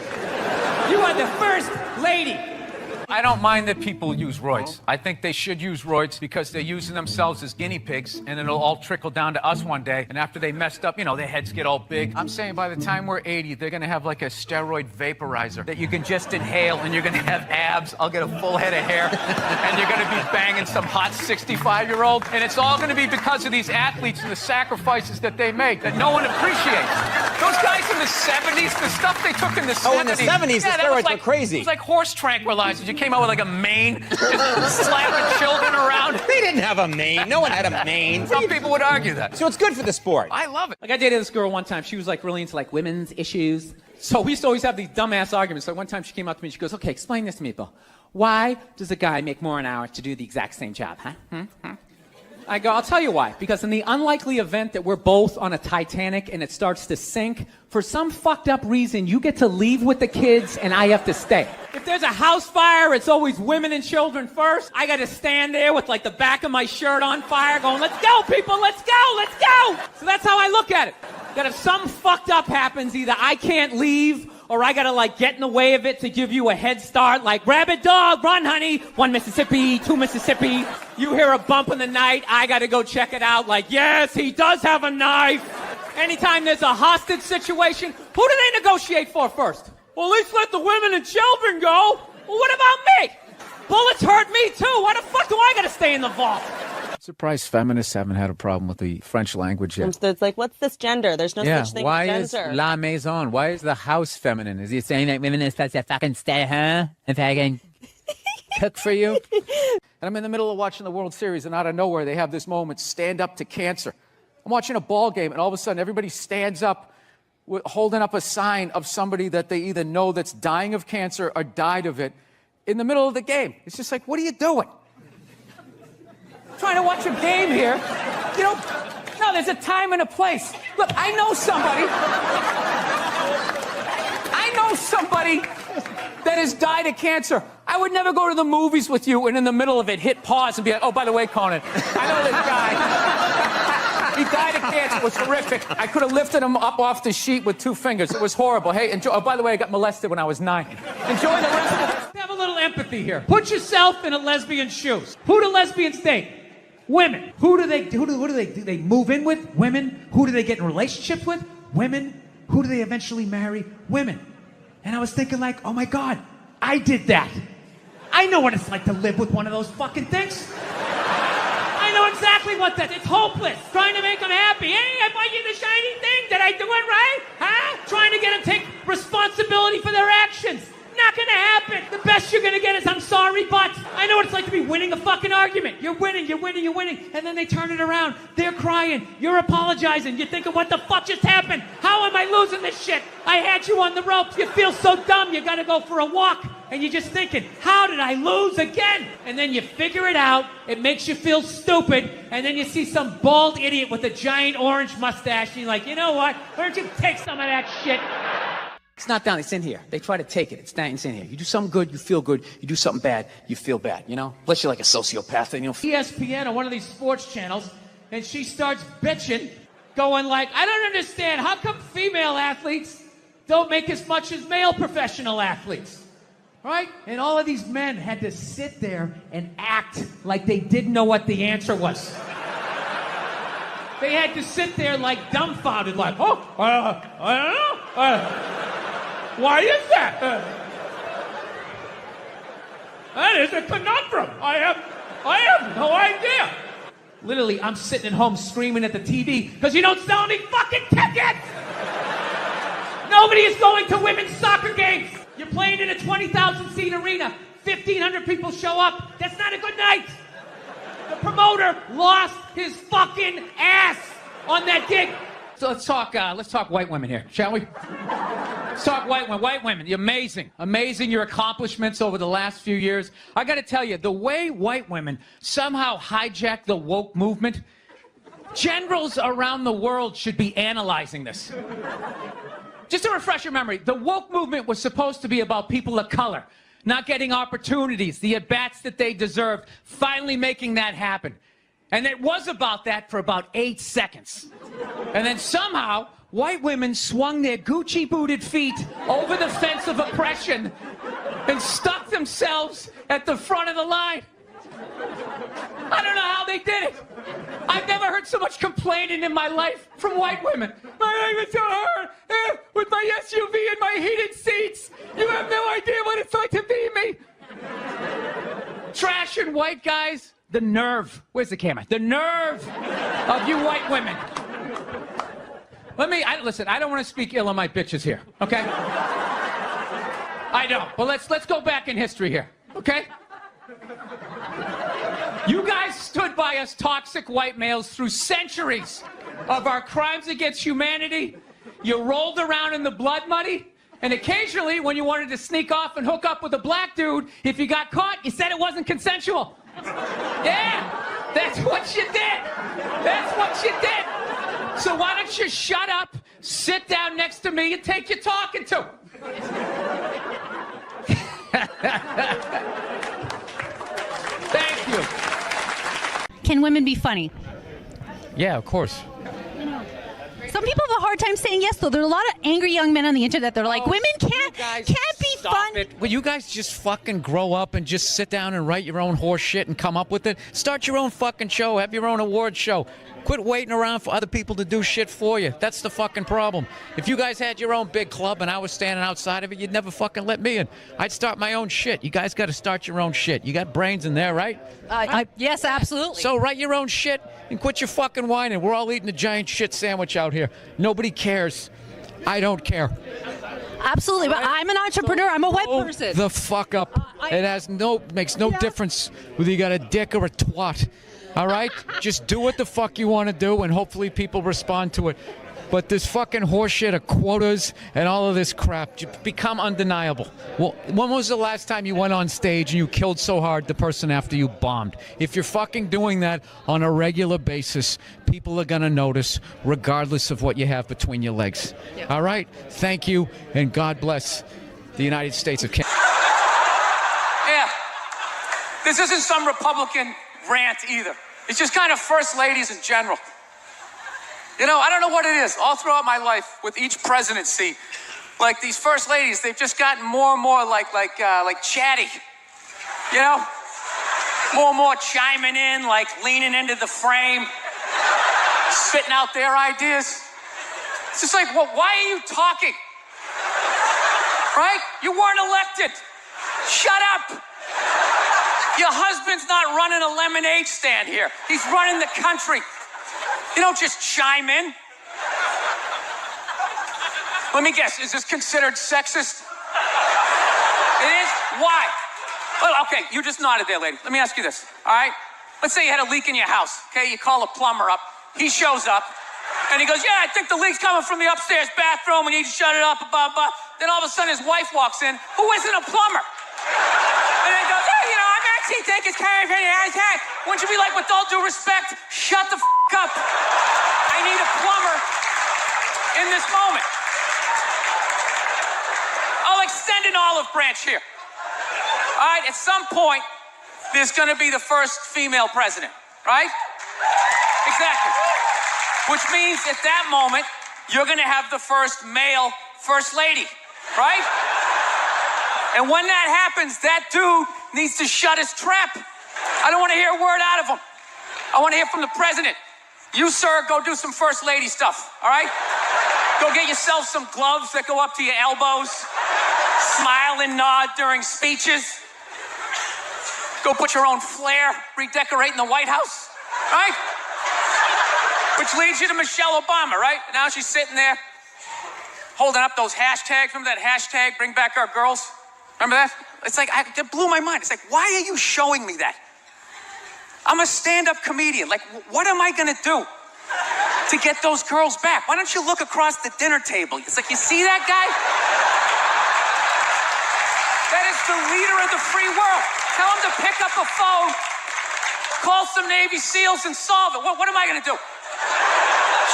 You are the first lady. I don't mind that people use roids. I think they should use roids because they're using themselves as guinea pigs, and it'll all trickle down to us one day. And after they messed up, you know, their heads get all big. I'm saying by the time we're 80, they're gonna have like a steroid vaporizer that you can just inhale, and you're gonna have abs. I'll get a full head of hair, and you're gonna be banging some hot 65-year-old. And it's all gonna be because of these athletes and the sacrifices that they make that no one appreciates. Those guys in the 70s, the stuff they took in the 70s. Oh, in the 70s, the steroids were crazy. It was like horse tranquilizers. You came out with like a mane, just slapping children around. They didn't have a mane. No one had a mane. Some people would argue that. So it's good for the sport. I love it. Like I dated this girl one time. She was like really into like women's issues. So we used to always have these dumbass arguments. So one time she came up to me and she goes, okay, explain this to me, Bill. Why does a guy make more an hour to do the exact same job, huh? I go, I'll tell you why. Because in the unlikely event that we're both on a Titanic and it starts to sink, for some fucked up reason, you get to leave with the kids and I have to stay. If there's a house fire, it's always women and children first. I got to stand there with like the back of my shirt on fire going, let's go, people, let's go, let's go. So that's how I look at it. That if something fucked up happens, either I can't leave or I gotta like get in the way of it to give you a head start, like rabid dog, run honey, 1 Mississippi, 2 Mississippi. You hear a bump in the night, I gotta go check it out, like yes, he does have a knife. Anytime there's a hostage situation, who do they negotiate for first? Well, at least let the women and children go. Well, what about me? Bullets hurt me too, why the fuck do I gotta stay in the vault? Surprised feminists haven't had a problem with the French language yet. It's like, what's this gender? There's no such thing as gender. Why is la maison? Why is the house feminine? Is he saying that women are supposed to fucking stay home and fucking cook for you? And I'm in the middle of watching the World Series, and out of nowhere, they have this moment, stand up to cancer. I'm watching a ball game, and all of a sudden, everybody stands up, holding up a sign of somebody that they either know that's dying of cancer or died of it in the middle of the game. It's just like, what are you doing? Trying to watch a game here. You know, no, there's a time and a place. Look, I know somebody that has died of cancer. I would never go to the movies with you and in the middle of it hit pause and be like, oh, by the way, Conan, I know this guy. He died of cancer. It was horrific. I could have lifted him up off the sheet with 2 fingers. It was horrible. Hey, enjoy. Oh, by the way, I got molested when I was 9. Enjoy the rest of it. Have a little empathy here. Put yourself in a lesbian's shoes. Who do lesbians date? Women. Who do they move in with? Women. Who do they get in relationships with? Women. Who do they eventually marry? Women. And I was thinking like, oh my God, I did that. I know what it's like to live with one of those fucking things. I know exactly what that. It's hopeless. Trying to make them happy. Hey, I bought you the shiny thing. Did I do it right? Huh? Trying to get them to take responsibility for their actions. Not gonna happen. The best you're gonna get is I'm sorry, but I know what it's like to be winning a fucking argument. You're winning, and then they turn it around. They're crying. You're apologizing. You're thinking, what the fuck just happened? How am I losing this shit? I had you on the ropes. You feel so dumb. You gotta go for a walk. And you're just thinking, how did I lose again? And then you figure it out. It makes you feel stupid. And then you see some bald idiot with a giant orange mustache. And you're like, you know what? Why don't you take some of that shit? It's not down, it's in here. They try to take it. It's in here. You do something good, you feel good. You do something bad, you feel bad, you know? Unless you're like a sociopath and ESPN or one of these sports channels, and she starts bitching, going like, I don't understand. How come female athletes don't make as much as male professional athletes? Right? And all of these men had to sit there and act like they didn't know what the answer was. They had to sit there like dumbfounded, like, I don't know. Why is that? That is a conundrum. I have no idea. Literally, I'm sitting at home screaming at the TV because you don't sell any fucking tickets. Nobody is going to women's soccer games. You're playing in a 20,000-seat arena. 1,500 people show up. That's not a good night. The promoter lost his fucking ass on that gig. So let's talk white women here, shall we? Let's talk white women. White women, you're amazing your accomplishments over the last few years. I got to tell you, the way white women somehow hijacked the woke movement, generals around the world should be analyzing this. Just to refresh your memory, the woke movement was supposed to be about people of color, not getting opportunities, the at-bats that they deserved, finally making that happen. And it was about that for about 8 seconds. And then somehow, white women swung their Gucci-booted feet over the fence of oppression and stuck themselves at the front of the line. I don't know how they did it. I've never heard so much complaining in my life from white women. My life is so hard with my SUV and my heated seats. You have no idea what it's like to be me. Trash and white guys. The nerve. Where's the camera? The nerve of you white women. Listen, I don't want to speak ill of my bitches here, okay? I don't. But let's go back in history here, okay? You guys stood by us toxic white males through centuries of our crimes against humanity. You rolled around in the blood money. And occasionally, when you wanted to sneak off and hook up with a black dude, if you got caught, you said it wasn't consensual. Yeah, that's what you did. That's what you did. So why don't you shut up, sit down next to me, and take your talking to. Thank you. Can women be funny? Yeah, of course. Some people have a hard time saying yes, though. There are a lot of angry young men on the internet that are like, women can't be fun. Will you guys just fucking grow up and just sit down and write your own horse shit and come up with it? Start your own fucking show. Have your own award show. Quit waiting around for other people to do shit for you. That's the fucking problem. If you guys had your own big club and I was standing outside of it, you'd never fucking let me in. I'd start my own shit. You guys got to start your own shit. You got brains in there, right? Yes, absolutely. So write your own shit and quit your fucking whining. We're all eating a giant shit sandwich out here. Nobody cares. I don't care. Absolutely, but I'm an entrepreneur. I'm a white person. The fuck up. It makes no difference whether you got a dick or a twat. All right? Just do what the fuck you want to do, and hopefully people respond to it. But this fucking horseshit of quotas and all of this crap become undeniable. Well, when was the last time you went on stage and you killed so hard the person after you bombed? If you're fucking doing that on a regular basis, people are going to notice regardless of what you have between your legs. Yeah. All right? Thank you, and God bless the United States of Canada. Yeah. This isn't some Republican rant either. It's just kind of first ladies in general. You know, I don't know what it is. All throughout my life, with each presidency, like these first ladies, they've just gotten more and more like chatty. You know? More chiming in, like leaning into the frame, spitting out their ideas. It's just like, well, why are you talking? Right? You weren't elected. Shut up. Your husband's not running a lemonade stand here. He's running the country. You don't just chime in. Let me guess, is this considered sexist? It is? Why? Well, okay, you just nodded there, lady. Let me ask you this, all right? Let's say you had a leak in your house, okay? You call a plumber up. He shows up, and he goes, yeah, I think the leak's coming from the upstairs bathroom. We need to shut it up, blah, blah. Then all of a sudden, his wife walks in, who isn't a plumber. And he goes, hey, you know, I'm actually thinking it's kind of attack. Wouldn't you be like, with all due respect, shut the up. I need a plumber in this moment. I'll extend an olive branch here. All right, at some point, there's gonna be the first female president, right? Exactly. Which means at that moment, you're gonna have the first male first lady, right? And when that happens, that dude needs to shut his trap. I don't wanna hear a word out of him. I wanna hear from the president. You, sir, go do some first lady stuff, all right? Go get yourself some gloves that go up to your elbows. Smile and nod during speeches. Go put your own flair redecorating the White House, right? Which leads you to Michelle Obama, right? Now she's sitting there holding up those hashtags. Remember that hashtag, bring back our girls? Remember that? It's like, it blew my mind. It's like, why are you showing me that? I'm a stand-up comedian. Like, what am I gonna do to get those girls back? Why don't you look across the dinner table? It's like, you see that guy? That is the leader of the free world. Tell him to pick up a phone, call some Navy SEALs and solve it. What am I gonna do?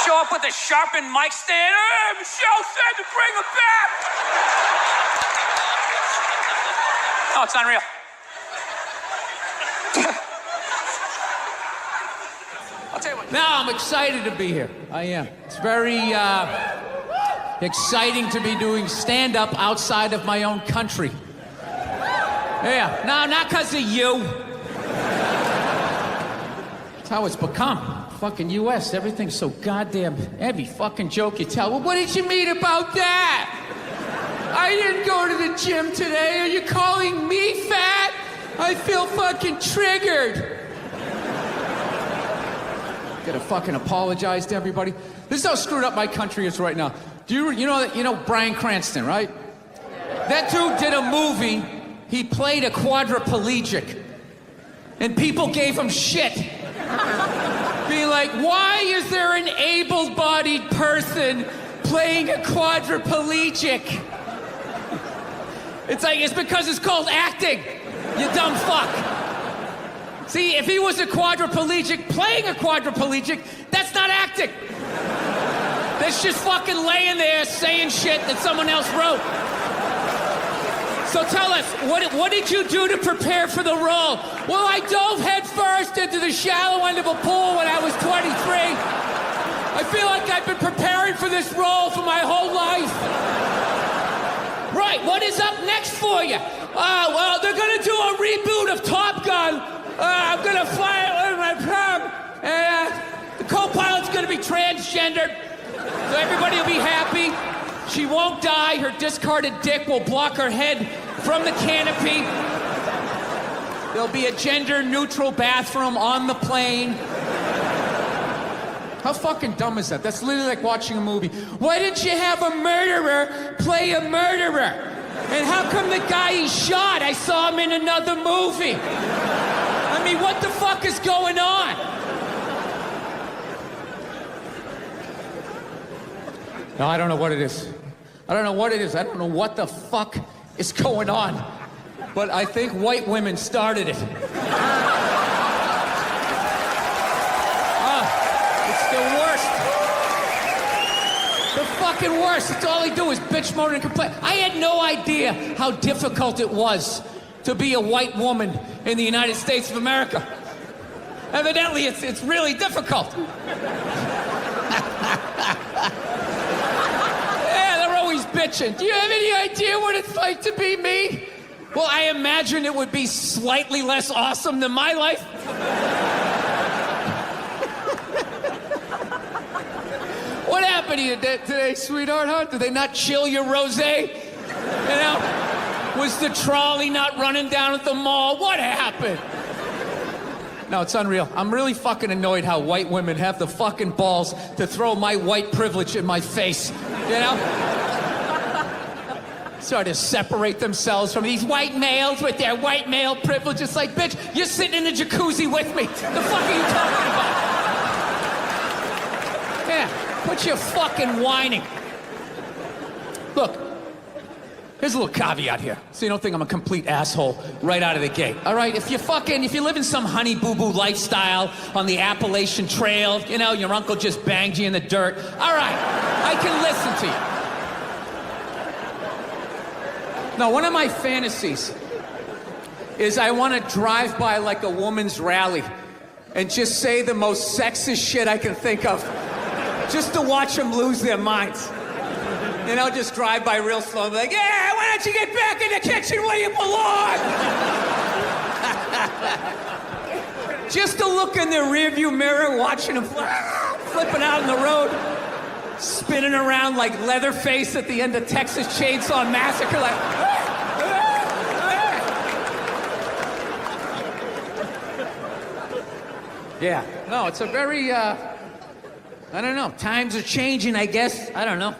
Show up with a sharpened mic stand? Hey, Michelle said to bring him back. Oh, it's unreal. I'll tell you what. Now I'm excited to be here. I am. It's very exciting to be doing stand-up outside of my own country. Yeah, no, not because of you. That's how it's become. Fucking U.S., everything's so goddamn, every fucking joke you tell. Well, what did you mean about that? I didn't go to the gym today. Are you calling me fat? I feel fucking triggered. Gotta fucking apologize to everybody. This is how screwed up my country is right now. You know Bryan Cranston, right? That dude did a movie. He played a quadriplegic. And people gave him shit. Being like, why is there an able-bodied person playing a quadriplegic? It's like, it's because it's called acting, you dumb fuck. See, if he was a quadriplegic playing a quadriplegic, that's not acting. That's just fucking laying there saying shit that someone else wrote. So tell us, what did you do to prepare for the role? Well, I dove head first into the shallow end of a pool when I was 23. I feel like I've been preparing for this role for my whole life. Right, what is up next for you? Well, they're gonna do a reboot of Top Gun. I'm gonna fly it with my prom. And the co-pilot's gonna be transgendered. So everybody will be happy. She won't die. Her discarded dick will block her head from the canopy. There'll be a gender-neutral bathroom on the plane. How fucking dumb is that? That's literally like watching a movie. Why didn't you have a murderer play a murderer? And how come the guy he shot, I saw him in another movie? I mean, what the fuck is going on? No, I don't know what it is. I don't know what it is. I don't know what the fuck is going on. But I think white women started it. It's the worst. The fucking worst. It's all they do is bitch, moan, and complain. I had no idea how difficult it was to be a white woman in the United States of America. Evidently, it's really difficult. Yeah, they're always bitching. Do you have any idea what it's like to be me? Well, I imagine it would be slightly less awesome than my life. What happened to you today, sweetheart, huh? Did they not chill your rosé? You know? Was the trolley not running down at the mall? What happened? No, it's unreal. I'm really fucking annoyed how white women have the fucking balls to throw my white privilege in my face. You know? Sort of separate themselves from these white males with their white male privilege. It's like, bitch, you're sitting in the jacuzzi with me. The fuck are you talking about? Yeah, quit your fucking whining. Look, here's a little caveat here, so you don't think I'm a complete asshole right out of the gate. All right, if you live in some honey boo boo lifestyle on the Appalachian Trail, you know, your uncle just banged you in the dirt. All right, I can listen to you. No, one of my fantasies is I want to drive by like a woman's rally and just say the most sexist shit I can think of, just to watch them lose their minds. You know, just drive by real slow and be like, yeah, why don't you get back in the kitchen where you belong? Just to look in their rearview mirror, watching them flipping out in the road, spinning around like Leatherface at the end of Texas Chainsaw Massacre, like... Yeah, no, it's a very, I don't know, times are changing, I guess. I don't know.